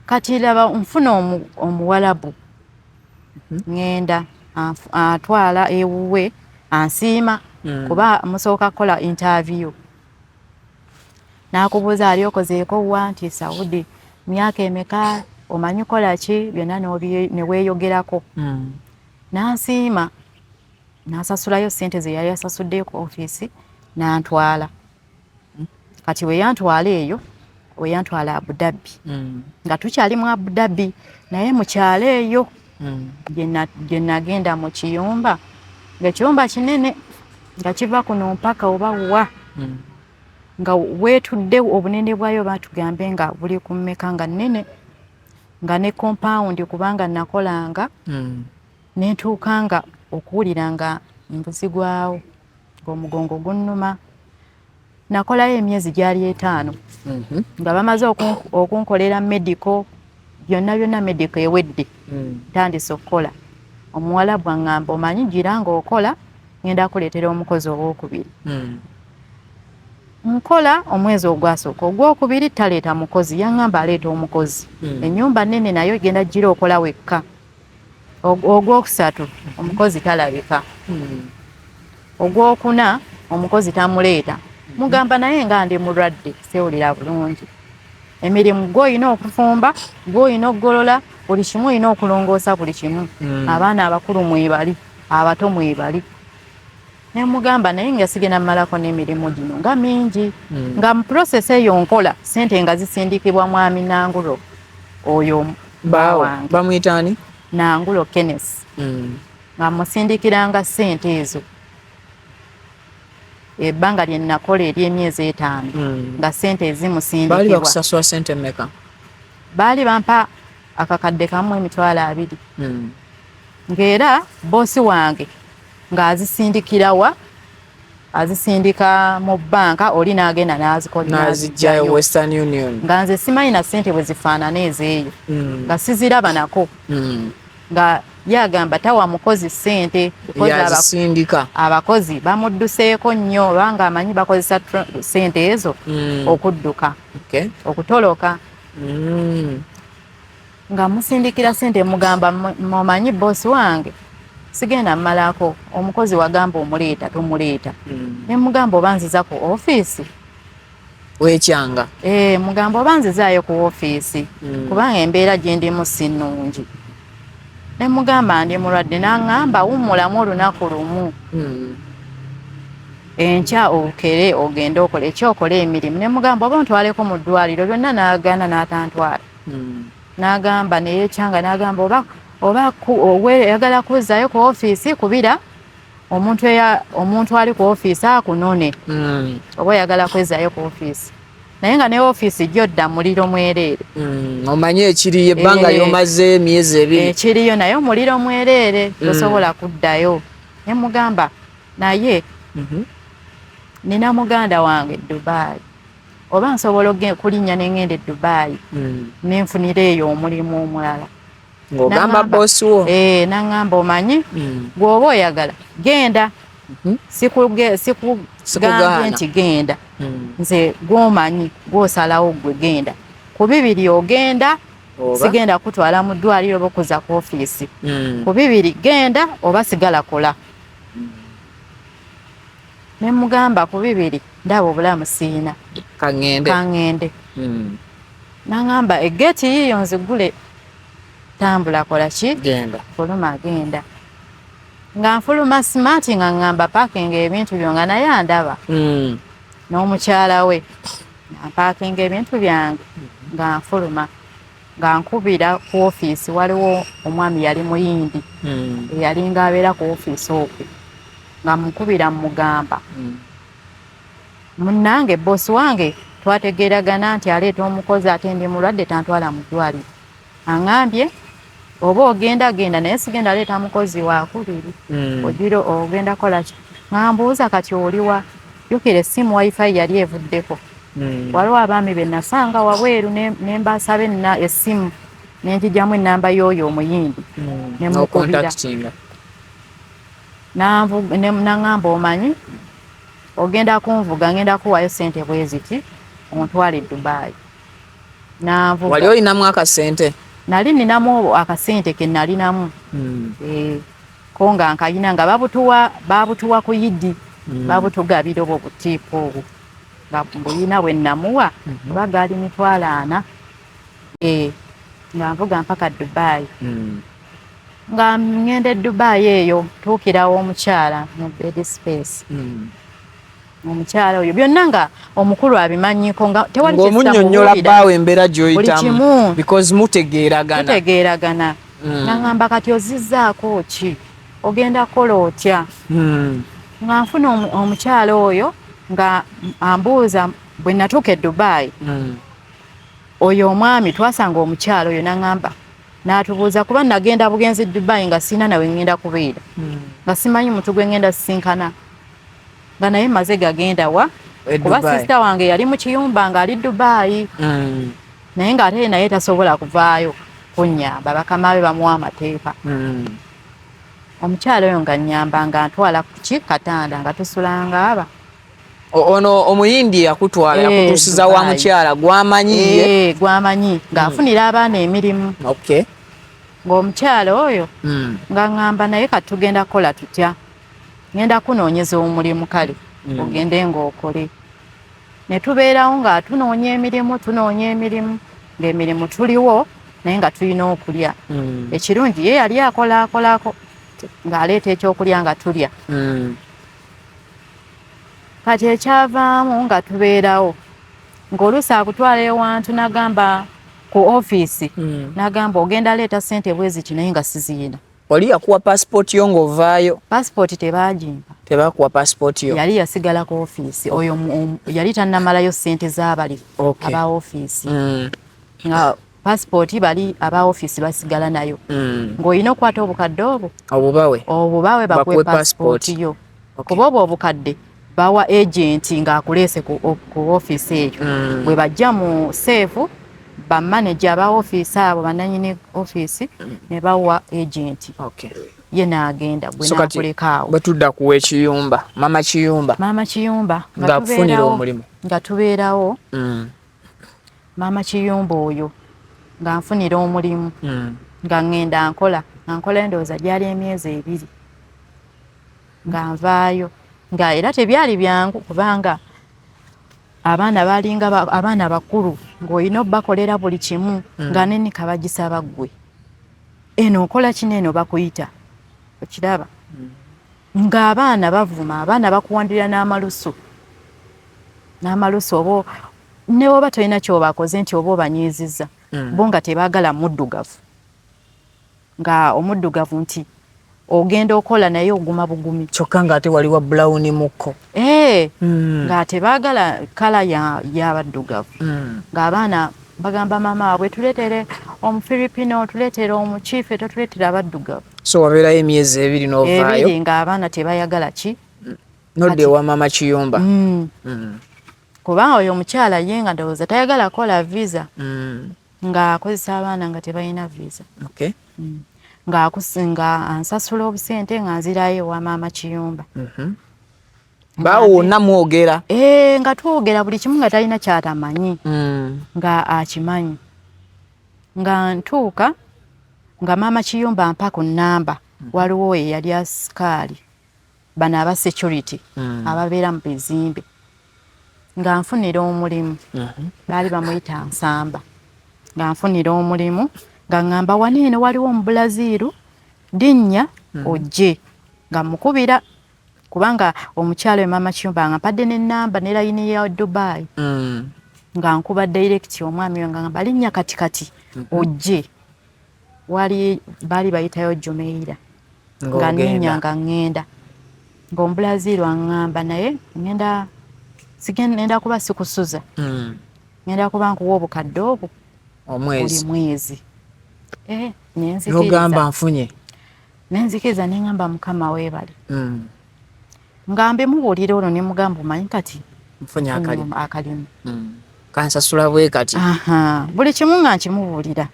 Kati laba nfuna omuwalabu ngenda atwala ewuwe ansiima kuba musooka kukola interview n'akubuuza ali okozeeko wa nti Saudi myaka emeka omanyi kola ki byonna ne weeyogerako n'ansiima n'asasulayo ssente ze yali asasudde ku ofiisi n'antwala. Kati weyantwala eyo weyantwala Abu Dhabi nga tukyali mu Abu Dhabi naye mu kyalo eyo gye nagenda mu kiyumba ng'ekiyumba kinene nga kiva kuno mpaka oba wa nga weetudde obunene bwayo batugambe nga buli ku mmeka nga nnene nga ne compound kubanga nakolanga netuuka nga okuwulira nga mbuzigwawo ng'omugongo gunnuma. Nakolayo emyezi gyali 5 nga bamaze okunkolera medical byonna medical ewedde tandise okukola. Omuwalabu aŋŋamba omanyi gira ng'okola ngenda kuleetera omukozi owokubiri. Nkola omwezi ogwasooka ogwokubiri taleeta mukozi yaŋŋamba aleeta omukozi. Ennyumba nnene nayo genda gira okola wekka. Ogwokusatu omukozi talabika. Ogwokuna omukozi tamuleeta. Mugamba naye nga ndi mulwadde sewulira bulungi. Emirimu gw'olina okufumba, gw'olina okugolola, buli kimu olina okulongoosa buli kimu. Abaana abakulu mwebali, abato mwebali. Ne mugamba naye nga sigenda mmalako n'emirimu gino nga mingi. Nga mu process eyo nkola ssente nga zisindikibwa mwami Nangulo oyo wange. Bamuyita ani? Nangulo Kenneth. Nga musindikiranga ssente ezo. Ebbanga lye nakola ery'emyezi 5 nga ssente ezimusindikibwa. Baali bakusasula ssente mmeka? Baali bampa akakadde kamu $20. Ng'era boosi wange ng'azisindikirawa azisindika mu bbanka oli n'agenda n'azijjayo Western Union nga nze simanyi na ssente bwe zifaanana ezeeyo nga siziraba nako nga yagamba tawa mukozi ssente yazisindika. Abakozi bamudduseeko nnyo obanga amanyi bakozesa ssente ezo okudduka okutoloka. Nga musindikira ssente mugamba mumanyi boosi wange sigenda mmalako omukozi wagamba omuleeta tumuleeta. Ne mugamba oba nziza ku ofiisi weekyanga. Mugamba oba nzizaayo ku ofiisi kubanga embeera gye ndimu si nnungi. Ne mugamba ndi mulwadde n'aŋŋamba wummulamu olunaku lumu enkya okere ogende okole ekyokola emirimu. Ne mugamba oba ntwaleko mu ddwaliro byonna n'agaana n'atantwala. N'agamba neyeekyanga n'agamba oba yagala kuzzaayo ku ofiisi kubira omuntu ali ku ofiisi akunone oba oyagala kwezzaayo ku ofiisi naye nga ne ofiisi gyodda muliro mwereere. Omanyi ekiriyo ebbanga lyomaze emyezi 2 ekiriyo naye omuliro mwereere tosobola kuddayo. Ne mugamba naye nina muganda wange Dubai oba nsobola kulinnya ne ngenda e Dubai nenfunira eyo omulimu omulala. ng'ogamba boss wo n'aŋŋamba omanyi gw'oba oyagala genda sikugambye nti genda nze gw'omanyi gw'osalawo gwe genda ku bibiri ogenda sigenda kutwala mu ddwaliro bokuza ku ofiisi ku bibiri genda oba sigala kola ne mugamba ku bibiri ndaba obulamu siina kaŋŋende n'aŋŋamba eggeeti yiyo nzigule tambula kola ki fuluma genda nga nfuluma simaati nga ŋŋamba paakinga ebintu byo nga naye andaba n'omukyala we nga mpaakinga ebintu byange nga nfuluma nga nkubira ku ofiisi waliwo omwami yali muyindi eyalinga abeera ku ofiisi okwo nga mukubira mugamba munnange bosi wange twategeeragana nti aleeta omukozi ate ndi mulwadde tantwala mu ddwaliro aŋŋambye oba ogenda genda naye sigenda aleeta mukozi wakubiri ogira ogenda kola ki ŋambuuza kati oliwa jjukira essimu wifi yali evuddeko waliwo abaami be nasanga wabweru ne mbasaba essimu ne njijjamu ennamba y'oyo omuyindi ne mukubira n'aŋŋamba omanyi ogenda kunvuga ngenda kuwayo ssente bwe ziti ontwale Dubai n'anvuga wali olinamu akasente nali ninamu akasente ke nalinamu ko nga nkayina nga babutuwa ku yidi babutugabira obwo butiipu obwo nga mbuyina bwe namuwa oba gaali mitwalo 4 nga nvuga mpaka Dubai nga ngenda e Dubai eyo tuukirawo omukyala mu bed space omukyala oyo byonna nga omukulu abimanyiko nga tewali ng'omunnyonnyola bbaawe embeera gy'oyitamu because mutegeeragana n'aŋŋamba kati ozizzaako ki ogenda kukola otya nga nfuna omukyala oyo nga ambuuza bwe natuuka e Dubai oyo omwami twasanga omukyala oyo n'aŋŋamba n'atubuuza kuba nagenda bugenzi Dubai nga sina nawe ngenda kubeera nga simanyi muntu gwe ngenda sisinkana nga naye maze gagenda wa kuba sisita wange yali mu kiyumba nga ali Dubai naye ng'ate naye tasobola kuvaayo kunnyamba bakama be bamuwa amateeka omukyala oyo nga nnyamba nga ntwala ki Katanda nga tusulanga aba ono omuyindi yakutwala yakutuusiza wa mukyala gwamanyiye gwamanyi ng'afunira abaana emirimu ng'omukyala oyo nga ŋŋamba naye kati tugenda kukola tutya ngenda kunoonyeza omulimu kale ogende ng'okole ne tubeerawo nga tunoonya emirimu ng'emirimu tuliwo naye nga tulina okulya ekirungi ye yali akolako ng'aleeta ekyokulya nga tulya kati ekyavaamu nga tubeerawo ng'oluusi akutwala ewantu nagamba ku ofiisi nagamba ogenda leeta ssente bwe ziti naye nga siziyina oli yakuwa passport yo ng'ovaayo passport tebakuwa passport yo yali yasigala ku ofiisi oyo yali tannamalayo ssente z'abali aba ofiisi nga passport bali aba ofiisi basigala nayo ng'olina okukwata obukadde obwo obubawe bakuwe passport yo kuba obwo obukadde bawa agenti ng'akuleese ku ofiisi eyo bwe bajja mu seefu bamanager aba ofiisi abo bananyini ofiisi ne bawa agenti ye n'agenda gwe n'akulekaawo bwe tudda kuwa ekiyumba mama kiyumba ng'akufunira omulimu nga tubeerawo mama kiyumba oyo nga nfunira omulimu nga ngenda nkola endowooza gyali emyezi 2 nga nvaayo nga era tebyali byangu kubanga abaana balinga abaana bakulu ng'olina obbakolera buli kimu nga nenika bagisaba ggwe eno okola kino eno bakuyita okiraba ng'abaana bavuma abaana bakuwandira n'amalusu oba ne oba tolina kyobakoze nti oba obanyiizizza bo nga tebaagala muddugavu nga omuddugavu nti ogenda okola naye oguma bugumi kyokka ng'ate waliwa brown mukko nga tebaagala kala y'abaddugavu ng'abaana bagamba maama waabwe tuleetere omufiripino tuleetere omukiife totuleetera abaddugavu so wabeerayo emyezi 2 n'ovaayo ng'abaana tebayagala ki nodde ewa mama kiyumba kubanga oyo omukyala ye nga ndowooza tayagala kola visa nga akozesa abaana nga tebalina visa. Okay. Nga akusinga ansasula obusente nga nzirayo wa maama Kiyumba. Bawo namwogera. Nga twogera buli kimu nga talina kyatamanyi. Nga akimanyi. Nga ntuuka nga maama Kiyumba ampa ku nnamba waliwo eyali asikaali bano aba security ababeera mu bizimbe nga nfunira omulimu baali bamuyita Nsamba nga nfunira omulimu nga ngamba waneeno waliwo mu Brazil dinnya ojje nga mukubira kubanga omukyalo we maama Kiyumba nga mpadde n'ennamba ne layini ya Dubai nga nkuba direct omwami nga ngamba linnya katikati ojje wali bali bayitayo Jumeira nga nenya nga ngenda ngo Brazil wangamba naye ngenda kuba sikusuza ngenda kuba nkuwa obukadde obwo omwezi nenzikiriza yogamba nfunye nenzikiriza nengamba mukama weebale ngambe mubuulira olwo ne mugamba omanyi kati nfunye akalimu kansasula bwe kati buli kimu nga nkimubuulira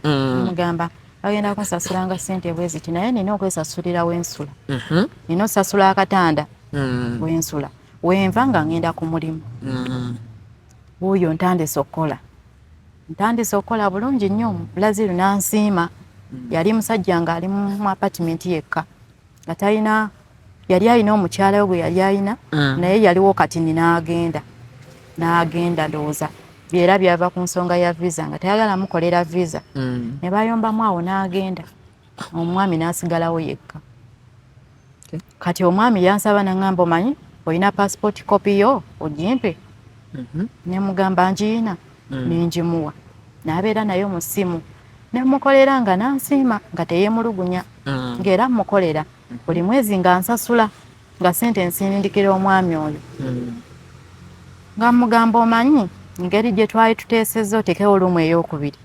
mugamba agenda kunsasulanga ssente bwe ziti naye nina okwesasulira wensula nina osasula akatanda wensula wenva nga ngenda ku mulimu wuuyo ntandise okukola bulungi nnyo mu Brazil nansiima yali musajja nga ali mu apartment yekka nga talina yali alina omukyala we gwe yali alina naye yaliwo kati n'agenda ndowooza byera byava ku nsonga ya visa nga tayagala mukolera visa ne bayombamu awo n'agenda omwami n'asigalawo yekka kati omwami yansaba nangamba omanyi olina passport copy yo ogimpe ne mugamba ngiina ningimuwa n'abeera nayo mu ssimu ne mukolera nga nansiima nga teyeemulugunya ng'era mukolera buli mwezi nga nsasula nga sente nsindikira omwami oyo nga mugamba omanyi ngeri gye twali tuteesezza otekewo olumu ey'okubiri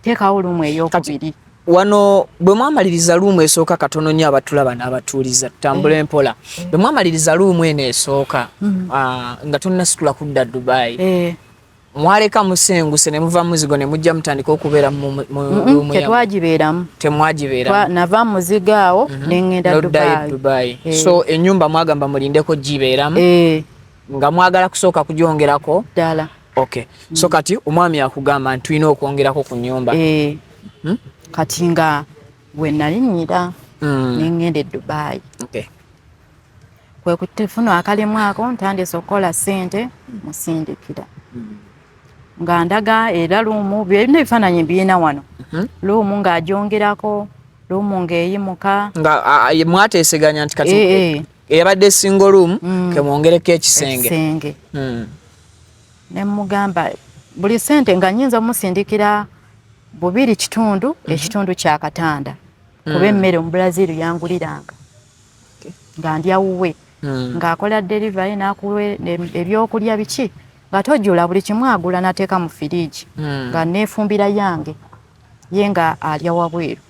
teekawo olumu ey'okubiri wano bwe mwamaliriza luumu esooka katono nnyo abatulaba n'abatuuliza tutambule mpola bwe mwamaliriza luumu eno esooka nga tonnasitula kudda Dubai mwaleka musenguse ne muva muzigo ne mujja mutandika okubeera mu luumu tetwagibeeramu temwagibeeramu nava muzigo awo ne ŋŋenda Dubai so ennyumba mwagamba mulindeko gibeeramu nga mwagala kusooka kugyongerako ddala okay so kati omwami akugamba nti tulina okwongerako ku nnyumba kati nga bwe nalinnyira neŋŋenda e Dubai kwe kutefuna akalimu ako ntandise okukola ssente musindikira nga ndaga era luumu byonna ebifaananyi birina wano luumu ng'agyongerako luumu ng'eyimuka nga mwateeseganya nti kati eyabadde single room kemwongereko ekisenge ne mugamba buli ssente nga nnyinza musindikira 2.5 ekitundu kya katanda kuba emmere mu Brazil yanguliranga nga ndyawuwe ng'akola delivery n'akuwa ebyokulya biki nga tojjula buli kimu agula n'ateeka mu firiji nga neefumbira yange ye nga alya wabweru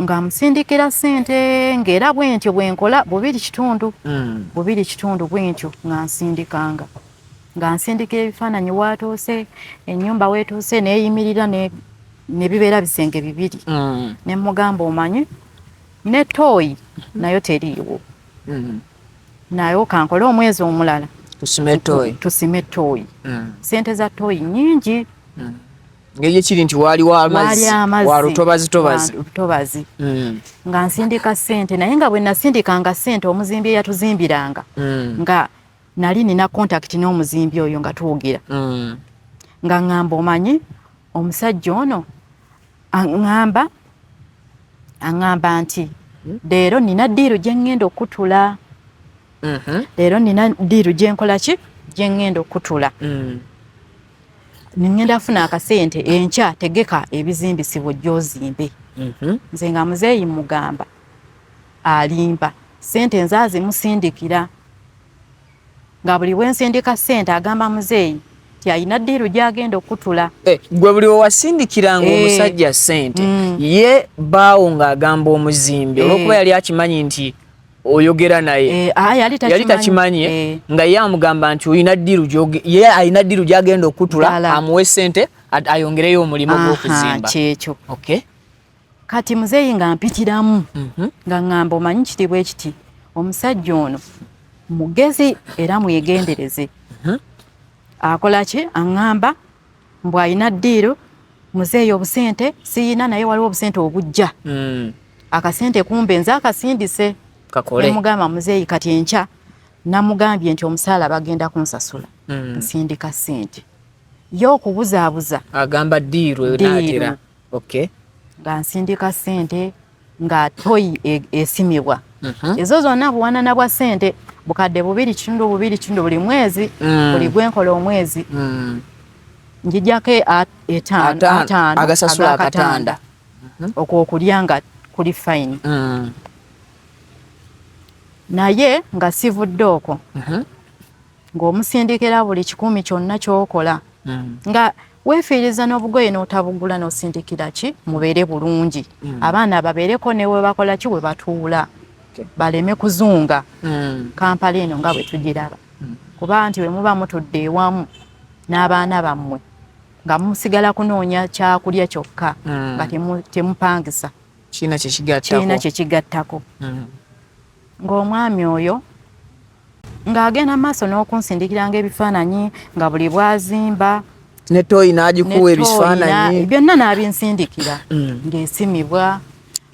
nga musindikira ssente ng'era bwentyo bwenkola 2.5 bwentyo nga nsindikanga nga nsindikira ebifaananyi waatuuse ennyumba weetuuse neeyimirira ne bibeera bisenge 2 ne mugamba omanyi ne tooyi nayo teriiwo nayo kankole omwezi omulala tusime tooyi ssente za tooyi nnyingi ngeri ekiri nti waaliwo amazzi wa lutobazi nga nsindika ssente naye nga bwe nasindikanga ssente omuzimbi eyatuzimbiranga nga nali nina contact n'omuzimbi oyo nga twogera nga ŋŋamba omanyi omusajja ono aŋŋamba nti leero nina ddiiru gye ŋŋenda okutula leero nina ddiiru gye nkola ki gye ŋŋenda okutula ningenda funa akasente enkya tegeka ebizimbisibwa gy'ozimbe nze nga muzeeyi mugamba alimba sente nzaazi musindikira nga buli wensindika ssente agamba muzeeyi ti alina ddiiru gy'agenda okutula gwe buli wewasindikiranga omusajja ssente ye baawo ng'agamba omuzimbi olw'okuba yali akimanyi nti oyogera naye yali takimanyi nga ye amugamba nti olina ddiiru ye alina ddiiru gy'agenda okutula amuwe ssente ayongereyo omulimu gw'okuzimba kyekyo. Okay. Kati muzeeyi nga mpitiramu nga ŋŋamba omanyi kiti bwe kiti omusajja ono mugezi era mwegendereze. Akola ki aŋŋamba mbw alina ddiiru muzeeyi obusente siyina naye waliwo obusente obujja akasente kumbe nze akasindise nemugamba muzeeyi kati enkya namugambye nti omusaala bagenda kunsasula nsindika ssente ye okubuzaabuza agamba ddiiru naatera nga nsindika ssente nga toyi esimibwa ezo zonna buwanana bwa ssente bukadde 2.2 buli mwezi buli gwenkola omwezi njijjako 5 agasasula akatanda okwokulya nga kuli fine naye nga sivudde okwo ng'omusindikira buli 100 kyonna ky'okola nga weefiiriza n'obugoye n'otabugula n'osindikira ki mubeere bulungi abaana babeereko ne we bakola ki we batuula baleme kuzunga Kampala eno nga bwe tugiraba kuba nti we muba mutudde ewamu n'abaana bammwe nga musigala kunoonya kyakulya kyokka nga temupangisa kiina kyekigattako ng'omwami oyo ng'agenda maaso n'okunsindikiranga ebifaananyi nga buli bwazimba ne toyi n'agikuwa ebifaananyi byonna n'abinsindikira ng'esimibwa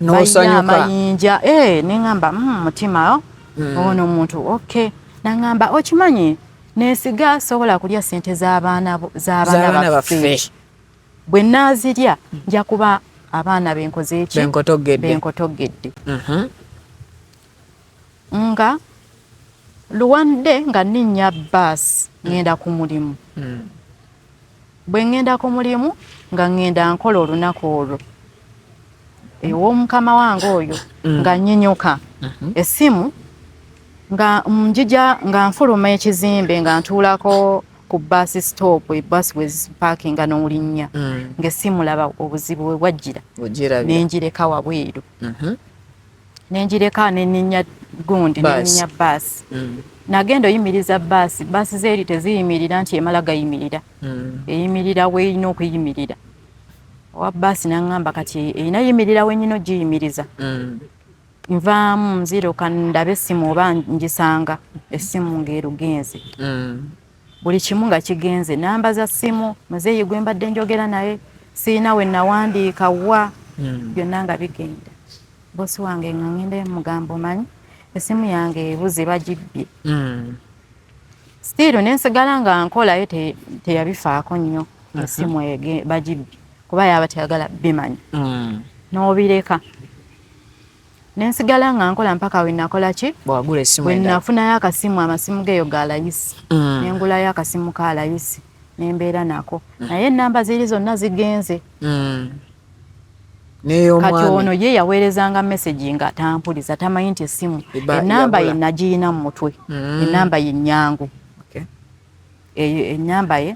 n'osanyuka amayinja neŋŋamba mutima ono omuntu naŋŋamba okimanyi neesiga sobola kulya ssente z'abaana baffe bwe naazirya nja kuba abaana benkoze eki benkotogedde nga luwande nga ninnya baasi ngenda ku mulimu bwe ngenda ku mulimu nga ngenda nkola olunaku olwo ew'omukama wange oyo nga nnyinyoka essimu nga njija nga nfuluma ekizimbe nga ntuulako ku baasi stop ebaasi bwe zipaakinga n'olinnya ng'essimu laba obuzibu bwe bwajjira nenjireka wabweru nenjireka nenninya gundi nenninya baasi nagenda oyimiriza baasi zeeri teziyimirira nti emala gayimirira eyimirira weerina okuyimirira owa baasi naŋŋamba kati erina yimirira wenyina ogiyimiriza nvaamu nziruka ndabe essimu oba ngisanga essimu ng'erugenze buli kimu nga kigenze namba za ssimu muzeeyi gwe mbadde njogera naye siina we nawandiika wa byonna nga bigenda bosi wange nga ŋŋendayo mugamba omanyi essimu yange ebuze bagibbye stiiru nensigala nga nkolayo teyabifaako nnyo essimu bagibbye kuba yaba teyagala bimanyi n'obireka nensigala nga nkola mpaka we nakola ki bwe nafunayo akasimu amasimu geeyo ga layisi nengulayo akasimu ka layisi nembeera nako naye enamba ziri zonna zigenze kati ono ye yaweerezanga mesegi nga tampuliza tamanyi nti essimu enamba ye nagiyina mu mutwe enamba ye nnyangu eyo enamba ye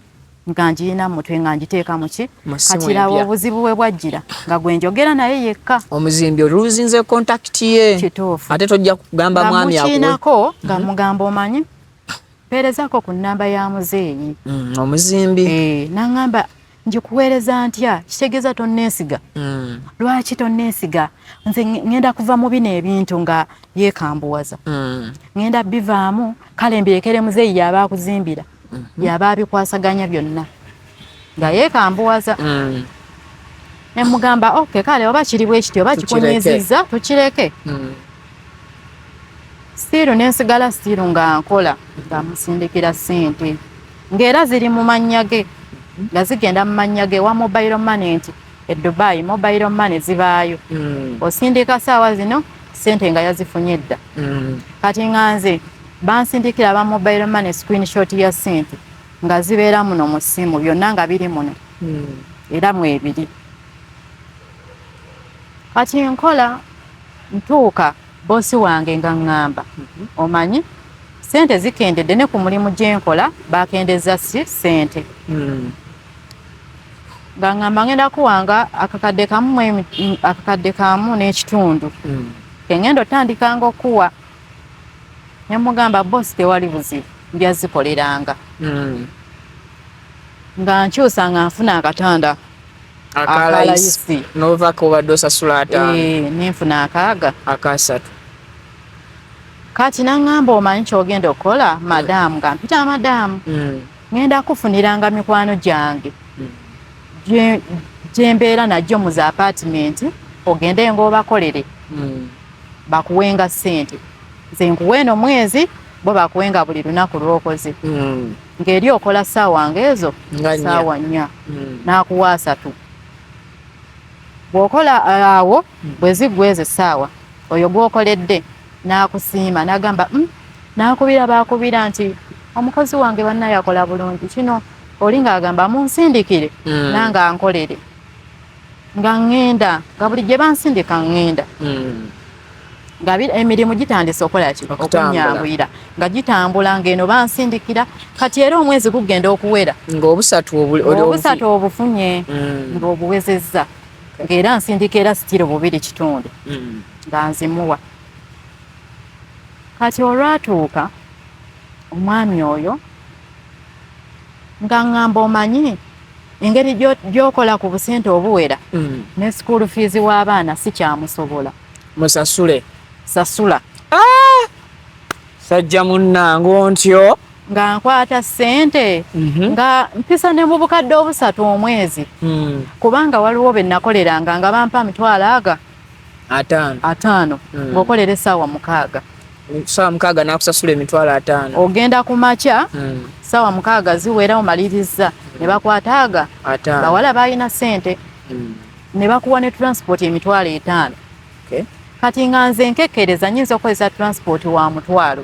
nga njiyina mu mutwe nga njiteeka mu ki kati laba obuzibu bwe bwajjira nga gwe njogera naye yekka omuzimbi oluzinze kontakiti ye kituufu ate tojja kugamba mwami mukiinako nga mugamba omanyi mpeerezako ku nnamba ya muzeeyi omuzimbi naŋŋamba njikuweereza ntya kitegeeza tonneesiga lwaki tonneesiga nze ngenda kuva mu bino ebintu nga yeekambuwaza ngenda bivaamu kale mbirekere muzeeyi yaba akuzimbira yaba abikwasaganya byonna nga yeekambuwaza nemugamba kale oba kiri bwe kityo oba kikunyiizizza tukireke stiiru nensigala stiiru nga nkola nga musindikira ssente ng'era ziri mu mannya ge nga zigenda mu mannya ge wa mobile money nti Dubai mobile money zibaayo osindika saawa zino ssente nga yazifunye dda kati nga nze bansindikira ba mobile money screenshot ya ssente nga zibeera muno mu ssimu byonna nga biri muno era mwebiri kati nkola ntuuka bosi wange nga ŋŋamba omanyi ssente zikendedde ne ku mulimu gye nkola bakendeza si ssente nga ŋŋamba ngenda kuwanga akakadde kamu n'ekitundu kengenda otandikanga okuwa ne mugamba boss tewali buzibu byazikoleranga nga nkyusa nga nfuna akatanda akalayisi novako obadde osasula 5 nenfuna akasatu kati naŋŋamba omanyi kyogenda okukola madamu nga mpita madamu ngenda kufuniranga mikwano gyange gyembeera najjo mu za apartment ogende ng'obakolere bakuwenga ssente nze nkuwa eno mwezi bo bakuwenga buli lunaku lw'okoze ng'eri okola ssaawa ng'ezo ssaawa 4 n'akuwa 3 bw'okola awo bwe ziggweza essaawa oyo gw'okoledde n'akusiima n'agamba n'akubira baakubira nti omukozi wange bannaye akola bulungi kino oli ng'agamba munsindikire nange ankolere nga ŋŋenda nga buli gye bansindika ŋŋenda nga emirimu gitandise okola ki okunyanguyira nga gitambula ng'eno bansindikira kati era omwezi gugenda okuwera ng'obusatu obufunye ng'obuwezezza ng'era nsindika era sitire 2.5 nga nzimuwa kati olwatuuka omwami oyo nga ŋŋamba omanyi engeri gy'okola ku busente obuwera ne school fees w'abaana si kyamusobola sasula sajja munnange ontyo nga nkwata ssente nga mpisa ne mu bukadde 3 omwezi kubanga waliwo be nakoleranga nga bampa 5 ng'okolera essaawa 6 sawa 6 nakusasula 5 ogenda ku makya sawa 6 ziwera omaliriza ne bakwataaga bawala balina ssente ne bakuwa ne transport 5 kati nga nze nkekkereza nyinza okukozesa transport wa 1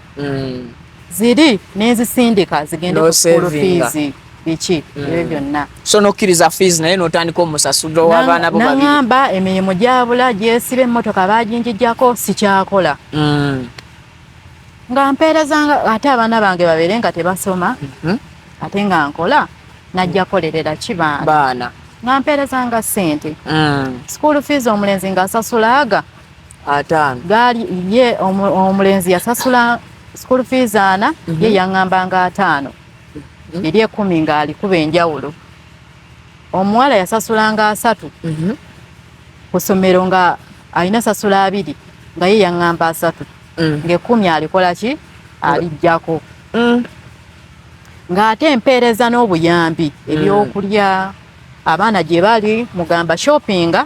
ziri nezisindika zigende ku school fees biki ebyo byonna so nokkiriza fees naye notandika omusasulo w'abaana bo babiri naŋŋamba emirimu gyabula gyesiba emmotoka baginjijjako sikyakola nga mpeerezanga ate abaana bange babeere nga tebasoma ate nga nkola najja kolerera ki baana nga mpeerezanga ssente school fees omulenzi nga asasulaga 5 gaali ye omulenzi yasasula school fees 4 ye yaŋŋambanga 5 eri 10 nga alikuba enjawulo omuwala yasasulanga 3 ku ssomero nga alina sasula 2 nga ye yaŋŋamba 3 nga 10 alikola ki alijjako ng'ate empeereza n'obuyambi ebyokulya abaana gye bali mugamba shoppinga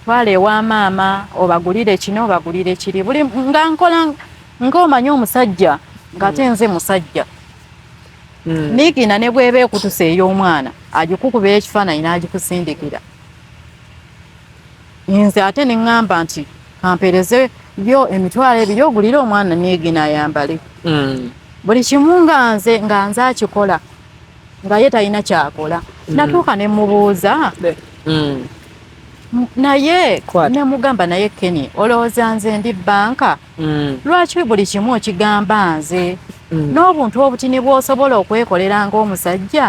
twala ewa maama obagulire kino obagulire kiri buli nga nkola ng'omanyi omusajja ng'ate nze musajja niigina ne bweba ekutusa ey'omwana agikukuba ekifaananyi n'agikusindikira nze ate ne ŋŋamba nti kampeereze byo emitwalo ebiri ogulire omwana niigina ayambale buli kimu nga nze akikola nga ye talina kyakola natuuka ne mubuuza naye ne mugamba naye Kenny olowooza nze ndi banka lwaki buli kimu okigamba nze n'obuntu obutini bw'osobola okwekolera ng'omusajja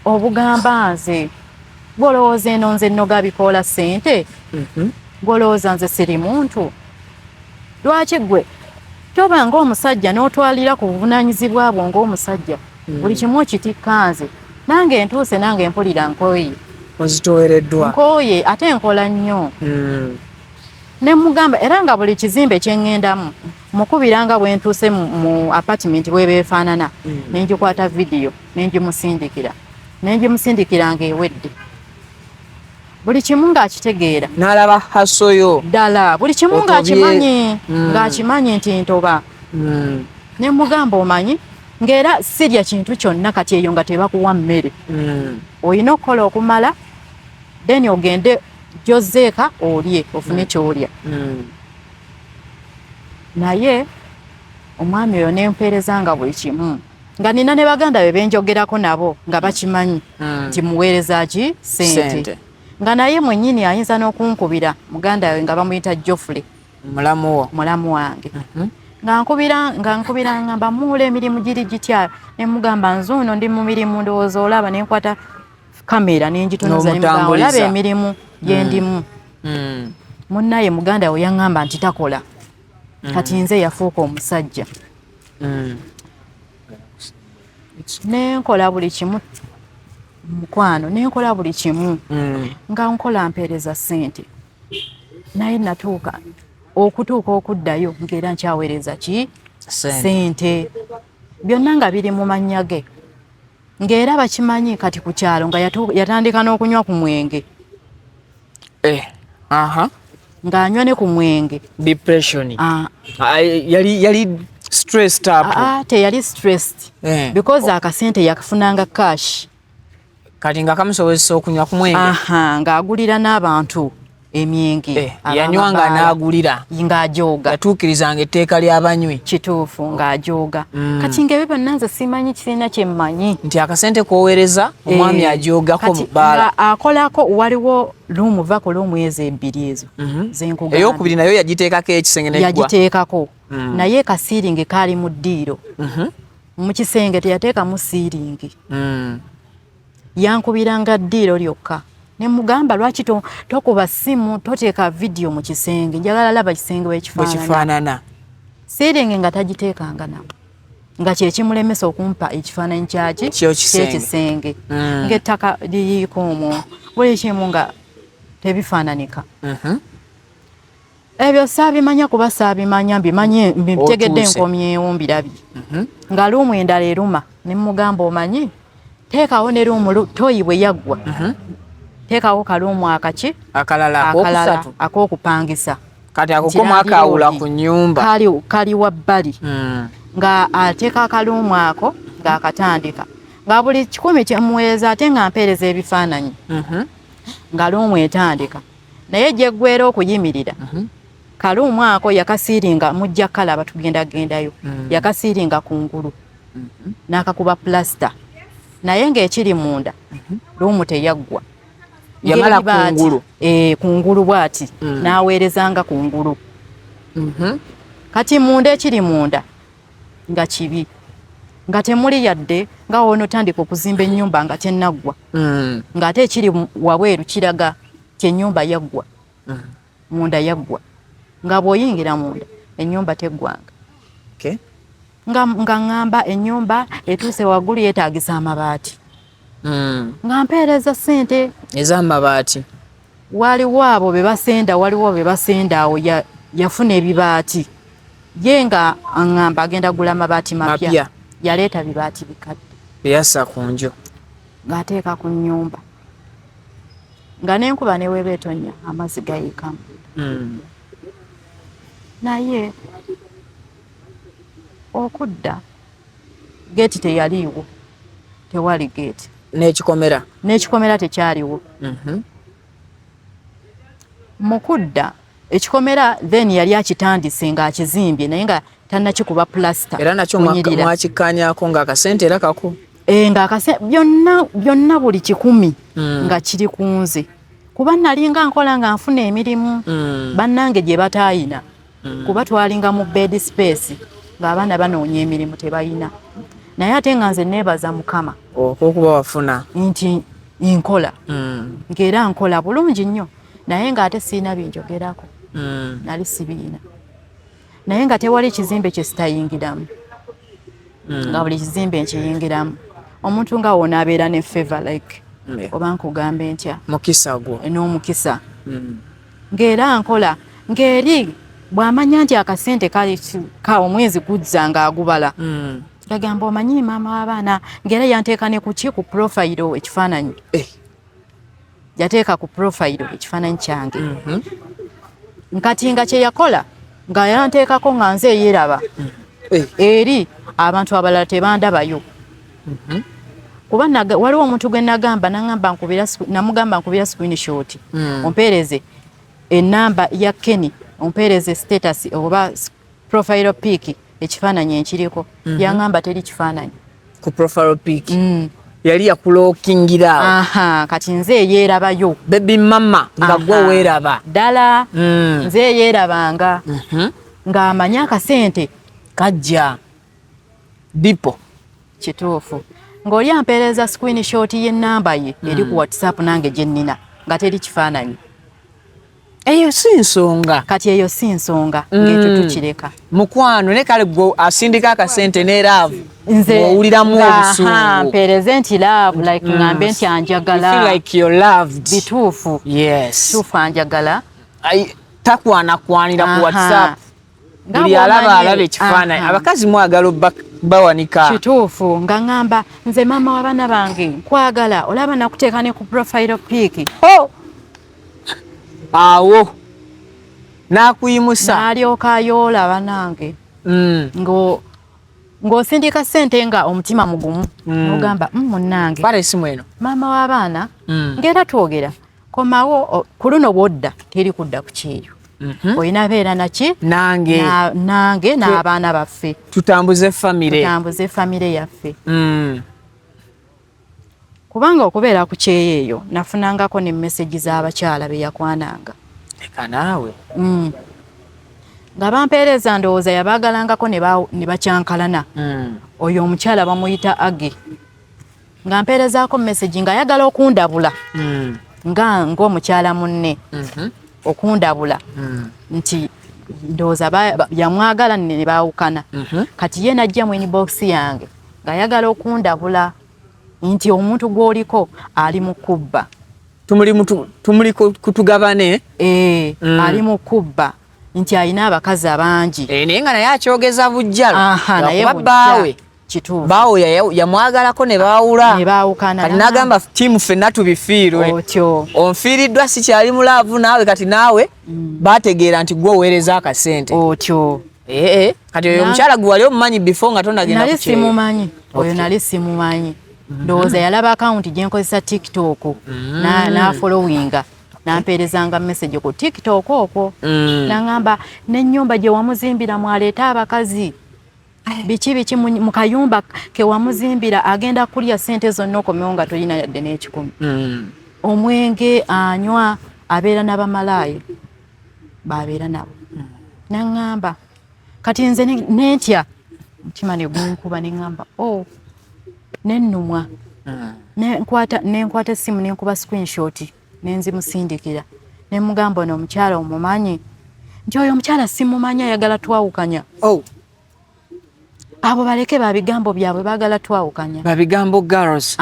obugamba nze gw'olowooza eno nze nnoga bikoola ssente gw'olowooza nze siri muntu lwaki gwe toba ng'omusajja n'otwalira ku buvunaanyizibwa bwo ng'omusajja buli kimu okitikka nze nange ntuuse nange mpulira nkooye ozitowereddwa nkooye ate nkola nnyo ne mugamba era nga buli kizimbe kye ŋŋendamu mukubiranga bwe ntuuse mu apartment bwe beefaanana nengikwata vidiyo nengimusindikira ng'ewedde buli kimu ng'akitegeera n'alaba hasoyo ddala buli kimu ng'akimanyi nti ntoba ne mugamba omanyi ng'era sirya kintu kyonna kati eyo nga tebakuwa mmere olina okukola okumala then ogende gy'ozzeeka olye ofune ky'olya naye omwami oyo nempeerezanga buli kimu nga nina ne baganda be benjogerako nabo nga bakimanyi nti muweereza ki ssente nga naye mwennyini ayinza n'okunkubira muganda we nga bamuyita Jofule mulamu wange nga nkubira ngamba muula emirimu giri gitya ne mugamba nzuuno ndi mu mirimu ndowooza olaba ne nkwata kamera nenjitunuza ne mugamba olaba emirimu gye ndimu munnaye muganda we yaŋŋamba nti takola kati nze yafuuka omusajja nenkola buli kimu mukwano nenkola buli kimu nga nkola mpeereza ssente naye natuuka okuddayo ng'era nkyaweereza ki ssente byonna nga biri mu mannya ge ng'era bakimanyi kati ku kyalo nga yatandika n'okunywa ku mwenge ng'anywa ne ku mwenge depression yali stressed up teyali stressed because akasente yakafunanga cash kati nga kamusobozesa okunywa ku mwenge ng'agulira n'abantu emyenge yanywanga n'agulira ng'ajooga yatuukirizanga etteeka ly'abanywi kituufu ng'ajooga kati ng'ebyo byonna nze simanyi kirina kye mmanyi nti akasente k'oweereza omwami ajoogako mu bbaala akolako waliwo luumu va ku luumu ezo ebbiri ezo zenkugamba ey'okubiri nayo yagiteekako ekisenge neggwa yagiteekako naye kasiiringi kaali mu ddiiro mu kisenge teyateekamu siiringi yankubiranga ddiiro lyokka ne mugamba lwaki tokuba ssimu toteeka vidiyo mu kisenge njagala laba kisenge wekifaanana siiringi nga tagiteekanga nawo nga kyekimulemesa okumpa ekifaananyi kyekisenge ng'ettaka liriiko omwo buli kimu nga tebifaananika ebyo saabimanya kuba saabimanya mbitegedde enkomyewo mbirabye nga luumu endala eruma ne mugamba omanyi teekawo ne luumu toyi bwe yaggwa teekawo kaluumu akalala ak'okupangisa kati akokomu akaawula ku nnyumba kali wabbali nga ateeka akaluumu ako ng'akatandika nga buli 10 kyemuweereza ate nga mpeereza ebifaananyi nga luumu etandika naye gyeggwera okuyimirira kaluumu ako yakasiiringa mujja kalaba tugendagendayo yakasiiringa kungulu n'akakuba plasita naye ng'ekiri munda luumu teyaggwa yamala kungulu kungulu bw'ati n'aweerezanga kungulu kati munda ekiri munda nga kibi nga temuli yadde nga wono tandika okuzimba ennyumba nga tennaggwa ng'ate ekiri wabweru kiraga kyennyumba yaggwa munda yaggwa nga bw'oyingira munda ennyumba teggwanga nga ŋŋamba ennyumba etuuse waggulu yeetaagisa amabaati nga mpeereza ssente ez'amabaati waliwo abo be basenda waliwo be basenda awo yafuna ebibaati ye nga aŋŋamba agenda gula amabaati mapya yaleeta bibaati bikadde beyassa ku nju ng'ateeka ku nnyumba nga n'enkuba neweeba etonnya amazzi gayiikamu naye okudda geeti teyaliiwo tewali geeti n'ekikomera tekyaliwo mu kudda ekikomera then yali akitandise ng'akizimbye naye nga tannakikuba pulasita era nakyo mwakikkaanyaako ng'akasente era kako byonna buli 10 nga kiri ku nze kuba nalinga nkola nga nfuna emirimu bannange gye bataayina kuba twalinga mu bed space ng'abaana banoonya emirimu tebayina naye ate nga nze neebaza Mukama okuba wafuna nti nkola ng'era nkola bulungi nnyo naye ng'ate sirina binjogerako nali sibiina naye nga tewali kizimbe kye sitayingiramu nga buli kizimbe nkiyingiramu omuntu nga wona abeera ne favor like oba nkugambe ntya mukisa gwo n'omukisa ng'era nkola ng'eri bw'amanya nti akasente ka omwezi guzza ng'agubala gagamba omanyi maama w'abaana ng'era yanteeka ne kuki ku profile ekifaananyi yateeka ku profile ekifaananyi kyange nkati nga kye yakola nga yanteekako nga nze yeeraba eri abantu abalala tebandabayo kuba waliwo omuntu gwe namugamba nkubira screenshot ompeereze ennamba ya Kenny ompeereze status oba profile pic ekifaananyi ekiriko yaŋŋamba teri kifaananyi ku profile pic yali yakulookingira kati nze yeerabayo baby mama nga gwe weeraba ddala nze yeerabanga ng'amanya akasente kajja dipo kituufu ng'oli ampeereza screenshot y'ennamba ye eri ku WhatsApp nange gye nnina nga teri kifaananyi eyo si nsonga kati eyo si nsonga ng'ekyo tukireka mukwano ne kale gwe asindika akasente ne love nze owuliramu obusungu mpereze nti love like ngambe nti anjagala feel like you're loved bituufu yes tuufu anjagala takwanakwanira ku WhatsApp buli alaba ekifaananyi abakazi mwagala bawanika kituufu nga ngamba nze maama w'abaana bange nkwagala olaba nakuteeka ne ku profile pic awo n'akuyimusa n'alyoka ayoola banange ng'osindika ssente nga omutima mugumu n'ogamba munnange faresimu eno maama w'abaana ngera twogera komawo ku luno bw'odda teri kudda ku kyeyo olina beera naki nange n'abaana baffe tutambuze famire yaffe kubanga okubeera ku kyeyo eyo nafunangako ne message z'abakyala be yakwananga eka naawe nga bampeereza ndowooza yabaagalangako ne bakyankalana oyo omukyala bamuyita Age nga mpeerezaako message nga ayagala okundabula ng'omukyala munne okundabula nti ndowooza yamwagala ne baawukana kati ye najja mu inbox yange ng'ayagala okundabula nti omuntu gw'oliko ali mu kubba tumuli kutugabane ali mu kubba nti alina abakazi abangi naye nga naye akyogeza bujjalo naye baawe baawe yamwagalako ne baawukana kati n'agamba tiimu ffenna tubifiirwe onfiiriddwa si kyali mulaavu naawe kati naawe baategeera nti gwe oweereza akasente otyo kati oyo omukyala gwe wali omumanyi before nga tonagenda nali simumanyi oyo nali simumanyi ndowooza yalaba akawunti gye nkozesa TikTok n'afollowinga nampeerezanga message ku TikTok okwo nangamba n'ennyumba gye wamuzimbira mwaleeta abakazi biki mu kayumba ke wamuzimbira agenda kulya ssente zonna okomewo nga tolina yadde n'ekikumi omwenge anywa abeera n'abamalaayo babeera nabo nangamba kati nze nentya mutima ne gunkuba neŋŋamba nennumwa nenkwata essimu nenkuba screenshot nenzimusindikira nemugamba ono omukyala omumanyi nti oyo omukyala simumanyi ayagala twawukanya abo baleke babigambo byabwe baagala twawukanya babigambo girls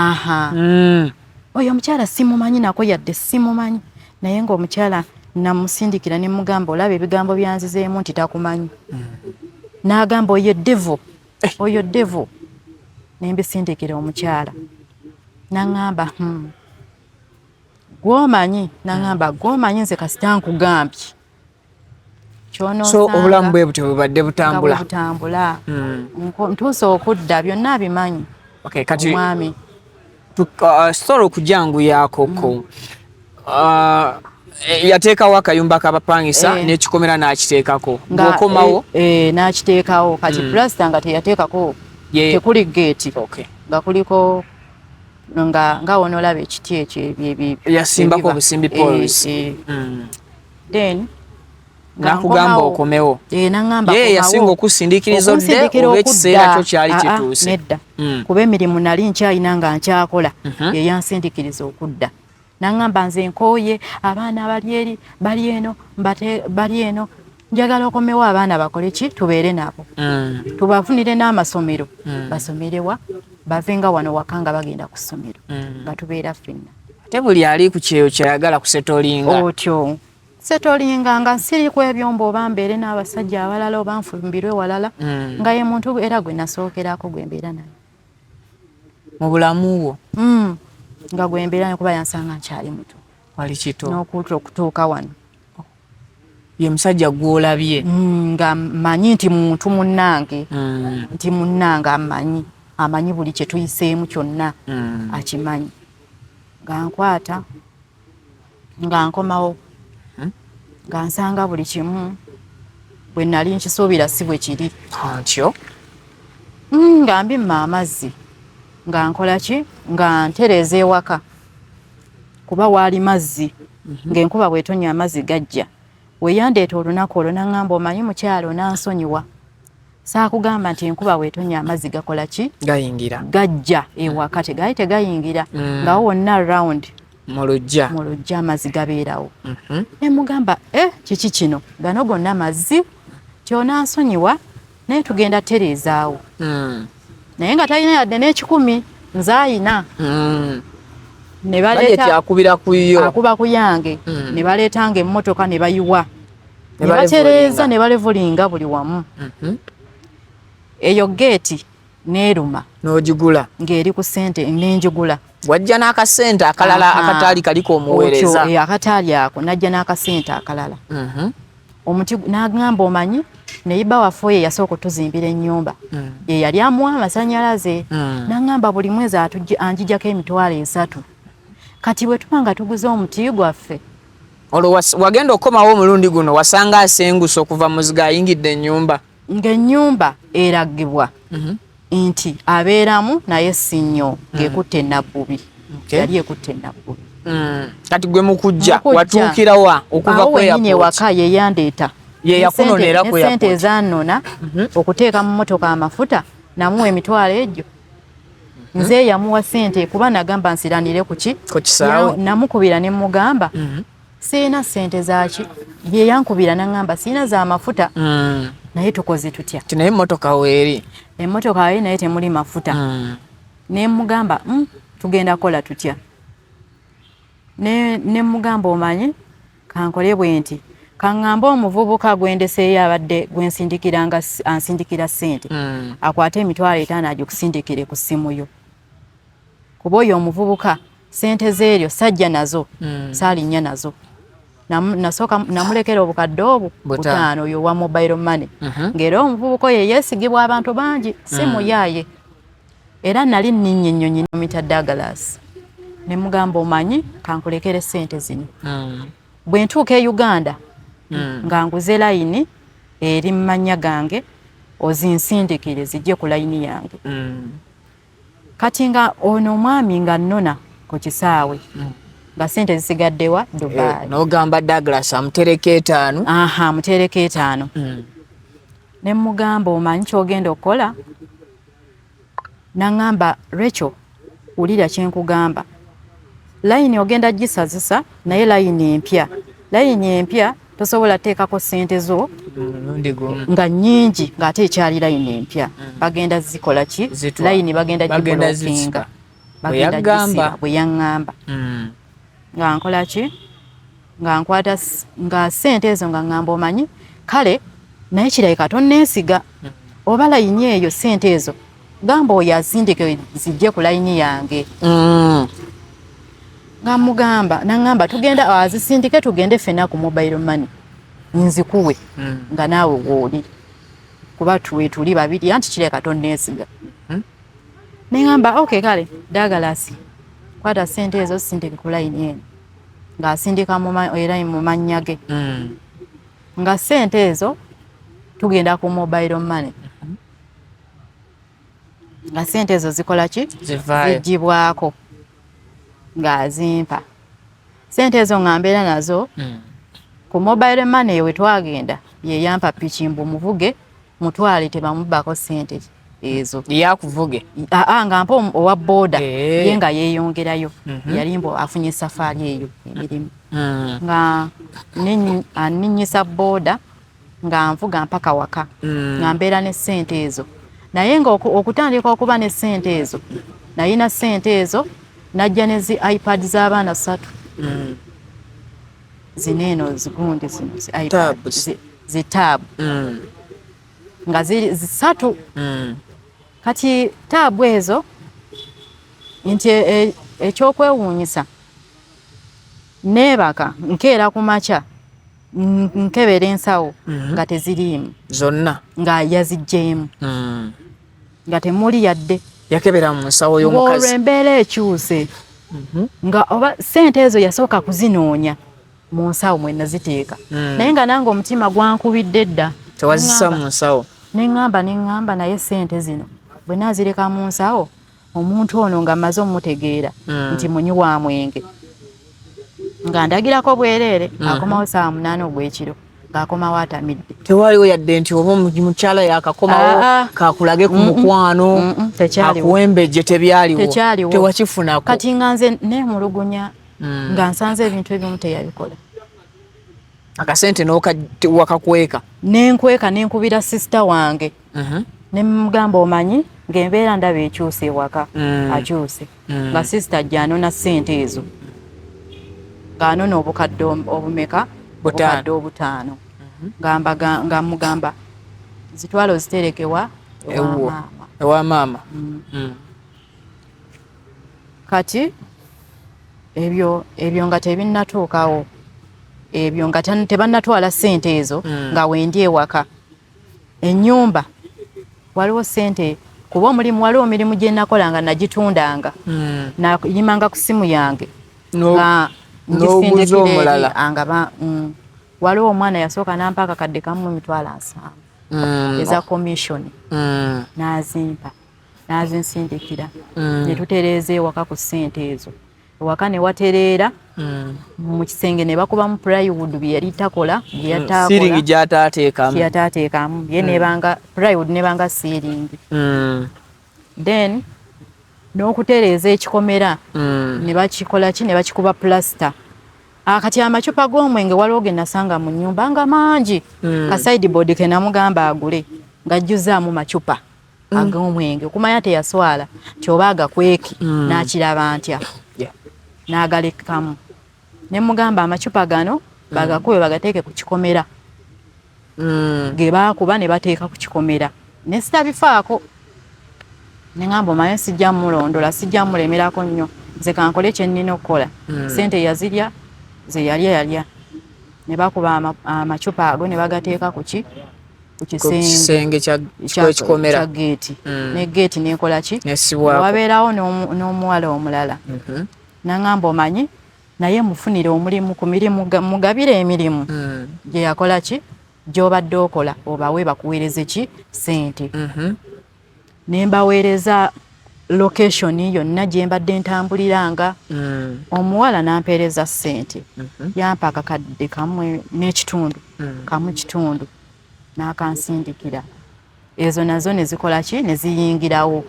oyo omukyala simumanyi nako yadde simumanyi naye ng'omukyala namusindikira nemugamba olaba ebigambo byanzizeemu nti takumanyi n'agamba oyo devo nembisindikira omukyala naŋŋamba gwomanyi naŋŋamba gwomanyi nze kasita nkugambye so obulamu bwe butyo bubadde butambula ntuuse okudda byonna abimanyi kati omwami story okujanguyaakoko yateekawo akayumba kabapangisa n'ekikomera n'akiteekako ng'okomawo n'akiteekawo kati plasita nga teyateekako tekuli geeti nga kuliko nga wonolaba ekiti ekyo yasimbako obusimbi polisi then nakugamba okomewo ye yasinga okusindikiriza odde oba ekiseera kyo kyali kituuse nedda kuba emirimu nali nkyalina nga nkyakola yeyansindikiriza okudda naŋŋamba nze nkooye abaana bali eno njagala okomewo abaana bakole ki tubeere nabo tubafunire n'amasomero basomerewa bavenga wano waka nga bagenda ku ssomero nga tubeera ffenna ate buli ali ku kyeyo kyayagala kusetolinga otyo setolinga nga nsiri ku ebyombo oba mbeere n'abasajja abalala oba nfumbirwe walala nga ye muntu era gwe nasookerako gwe mbeera naye mu bulamu bwo nga gwe mbeera naye kuba yansanga nkyali muto wali kito okutuuka wano ye musajja gw'olabye nga mmanyi nti muntu munnange nti munnange amanyi buli kye tuyiseemu kyonna akimanyi nga nkwata nga nkomawo nga nsanga buli kimu bwe nali nkisuubira si bwe kiri ntyo nga mbimma amazzi nga nkola ki nga ntereeza ewaka kuba waali mazzi ng'enkuba bw'etonya amazzi gajja weyandeeta olunaku olwo naŋŋamba omanyi mukyalo nansonyiwa saakugamba nti enkuba bw'etonya amazzi gakola ki gayingira gajja ewaka tegaali tegayingira nga wonna round mu luggya amazzi gabeerawo. Ne mugamba kiki kino gano gonna mazzi kyonansonyiwa naye tugenda tereezaawo. Naye nga talina yadde n'ekikumi nze ayina. Ne baleeta akubira ku yo akuba ku yange. Ne baleetanga emmotoka ne bayiwa ne batereeza ne balevulinga buli wamu. Eyo geeti neeruma n'ogigula ng'eri ku ssente n'enjigula. Wajja n'akasente akalala akataali kaliko omuweereza. Akataali ako najja n'akasente akalala. Omuti n'agamba omanyi neyiba waffe oyo yasooka otuzimbira ennyumba. Ye yali amuwa amasannyalaze. N'agamba buli mwezi anjijjako $3,000. Kati bwe tuba nga tuguze omuti gwaffe. Olwo wagenda okomawo omulundi guno wasanga asengusa okuva muziga ayingidde ennyumba. Ng'ennyumba eragibwa nti abeeramu naye si nnyo ng'ekutte Nabbubi. Yali ekutte Nabbubi. Kati gwe mukujja watuukira wa okuva ku airport? Waka ye yandeeta. Ye yakunonera ku airport. Sente ezannona okuteeka mu mmotoka amafuta namuwa emitwalo egyo. Nze yamuwa sente kuba nagamba nsiranire ku kisaawe. Namukubira ne mugamba siina sente zaki. Ye yankubira n'angamba siina za mafuta. Naye tukoze tutya? Naye emmotoka weeri. Emmotoka weeri naye temuli mafuta. Ne mugamba tugenda kola tutya? Ne mugamba omanyi kankole bwe nti kaŋŋamba omuvubuka gwendeseeyo abadde gwensindikiranga ansindikira ssente akwate $5,000 agikusindikire ku ssimu yo. Kuba oyo omuvubuka ssente zeeryo sajja nazo saalinnya nazo. Nasooka namulekera obukadde obwo butaano oyo wa mobile money. Ng'era omuvubuka oyo yeesigibwa abantu bangi simu yaaye. Era nali nninnya ennyonyi nomita Douglas. Ne mugamba omanyi kankulekere ssente zino. Bwe ntuuka e Uganda nga nguze layini eri mu mannya gange ozinsindikire zijje ku layini yange. Kati nga ono omwami nga nnona ku kisaawe nga ssente zisigaddewa Dubai. N'ogamba Douglas amutereka 5. Amutereka 5. Ne mugamba omanyi ky'ogenda okukola? N'angamba Rachel wulira kye nkugamba. Layini ogenda gisazisa naye layini empya. Layini empya tosobola teekako ssente zo nga nnyingi ng'ate ekyali layini empya. Bagenda zikola ki? Layini bagenda gibulookinga. Bagenda gisiba bwe yaŋŋamba. Nga nkola ki? Nga nkwata nga ssente ezo nga ŋŋamba omanyi kale naye kirabika tonneesiga. Oba layini eyo ssente ezo gamba oyo asindike zijje ku layini yange. Nga mugamba n'angamba tugenda azisindike tugende ffenna ku mobile money nzikuwe nga naawe wooli kuba tuli babiri anti kireka tonneesiga. Ne ngamba okay kale Douglas kwata ssente ezo sindike ku layini eno ng'asindika era mu mannya ge. Nga ssente ezo tugenda ku mobile money. Nga ssente ezo zikola ki? Zijjibwako ng'azimpa. Ssente ezo nga mbeera nazo ku mobile money we twagenda ye yampa piki mbu muvuge mutwale tebamubbako ssente ezo. Yakuvuge? Nga mpa owa booda ye nga yeeyongerayo. Yali mbu afunye safaari eyo emirimu. Nga anninyisa booda nga nvuga mpaka waka nga mbeera ne ssente ezo. Naye nga okutandika okuba ne ssente ezo nayina ssente ezo najja ne zi iPad z'abaana 3. Zineeno zigundi zino zi iPad zi tab nga ziri 3. Kati tabu ezo nti ekyokwewuunyisa neebaka nkeera ku makya nkebera ensawo nga teziriimu zonna nga yazigjeemu nga temuli yadde. Yakebera mu nsawo y'omukazi. Olw'embeera ekyuse nga oba ssente ezo yasooka kuzinoonya mu nsawo mwe naziteeka. Naye nga nange omutima gwankubidde dda. Tewazissa mu nsawo. Ne ŋŋamba naye ssente zino bwe naazireka mu nsawo omuntu ono nga mmaze omutegeera nti munywi wa mwenge. Nga ndagirako bwereere akomawo saa 8 ogw'ekiro ng'akomawo atamidde. Tewaliwo yadde nti oba mukyala yakakomawo kakulage ku mukwano akuwembejje tebyaliwo tewakifunako. Kati nga nze neemulugunya nga nsanze ebintu ebimu teyabikola. Akasente wakakweka nenkweka nenkubira sister wange ne mugamba omanyi ng'embeera ndaba ekyuse ewaka akyuse nga sister ajjanona ssente ezo ng'anona obukadde obumeka obukadde obutaano nga mugamba zitwala oziterekewa ewa maama. Kati ebyo nga tebinnatuukawo ebyo nga tebannatwala ssente ezo nga wendi ewaka ennyumba waliwo ssente kuba waliwo omirimu gye nakolanga nagitundanga nayimanga ku simu yange nga n'oguza omulala waliwo omwana yasooka nampa akakadde kamu 7,500 eza commission nazimpa nazinsindikira netutereeza ewaka ku ssente ezo ewaka ne watereera mu kisenge ne bakubamu plywood bye yali takola siringi gyataateekamu ye nebanga plywood nebanga siringi then n'okutereeza ekikomera ne bakikola ki ne bakikuba plaster. Kati amacupa g'omwenge waliwo ge nasanga mu nnyumba nga mangi ka sideboard ke namugamba agule ngajjuzaamu macupa ag'omwenge okumanya teyaswala kyoba agakweki n'akiraba ntya n'agalekamu ne mugamba amacupa gano bagakube bagateeke ku kikomera ge baakuba ne bateeka ku kikomera ne sitabifaako ne ngamba omanyi sijja mulondola sijja mulemerako nnyo nze kankole kye nnina okukola ssente yazirya ze yalya ne bakuba amacupa ago ne bagateeka ku kisenge kya geeti ne geeti nekola ki wabeerawo n'omuwala omulala nangamba omanyi naye mufunire omulimu ku mirimu mugabire emirimu gye yakola ki gy'obadde okola obawe bakuweereze ki ssente ne mbaweereza location yonna gye mbadde ntambuliranga omuwala nampeereza ssente yampa akakadde kamu n'ekitundu kamu kitundu n'akansindikira ezo nazo ne zikola ki ne ziyingirawo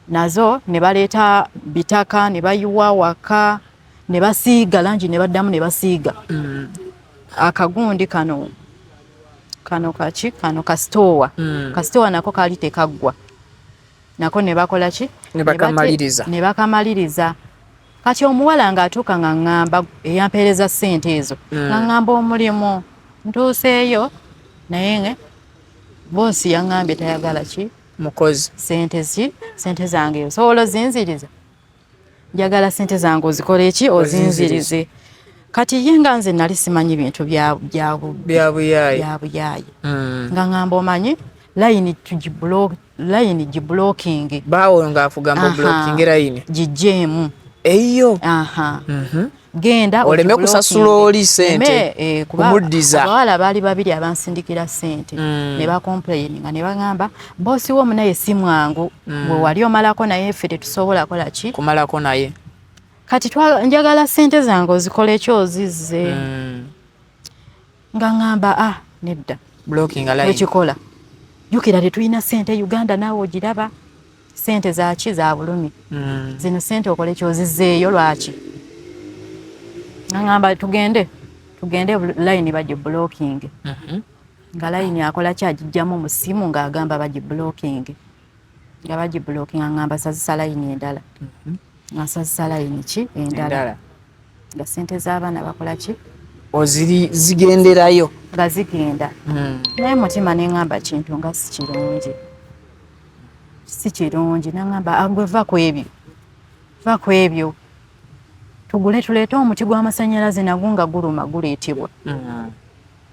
nazo ne baleeta bitaka ne bayiwa waka ne basiiga langi ne baddamu ne basiiga akagundi kano kasitowa kasitowa nako kaali tekaggwa nako ne bakola ki ne bakamaliriza kati omuwala ng'atuuka nga ŋŋamba eyampeereza ssente ezo nga ŋŋamba omulimu ntuuseeyo naye boosi yaŋŋambye tayagala ki mukozi ssente zange osobola ozinziriza njagala ssente zange ozikole ki ozinzirize kati ye nga nze nali simanyi bintu bya buyaayi nga ŋŋamba omanyi layini giblocking baawo ng'afugamba blocking layini gijjeemu eyo genda oleme kusasula oli ssente kumuddiza abawala baali babiri abansindikira ssente ne bakomplaininga ne bagamba boosi wo munaye si mwangu bwe wali omalako naye ffe tetusobola kola ki kumalako naye kati njagala ssente zange ozikola ekyozizze nga ŋŋamba nedda ekikola jjukira tetulina ssente Uganda naawe ogiraba ssente zaki za bulumi zino ssente okola ekyozizzeeyo lwaki ngamba tugende layini bagiblocking nga layini akola kyagijjamu mu ssimu ng'agamba bagiblocking nga bagiblocking ngamba sazisa layini endala nga sazisa layini ki endala nga ssente z'abaana bakola ki zigenderayo nga zigenda naye mutima neŋŋamba kintu nga si kirungi naŋŋamba agwe va ku ebyo tugule tuleete omuti gw'amasannyalaze nagwo nga guluma guleetebwa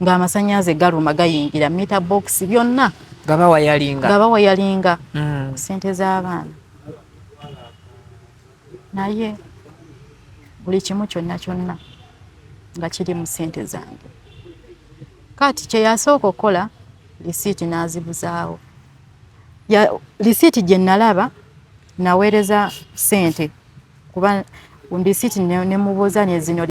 ng'amasannyalaze galuma gayingira mita box byonna nga bawayalinga ssente z'abaana naye buli kimu kyonna nga kiri mu ssente zange kati kye yasooka okukola lisiiti n'azibuzaawo lisiiti gye nalaba naweereza ssente kuba lisiiti ne mubuuza ne zino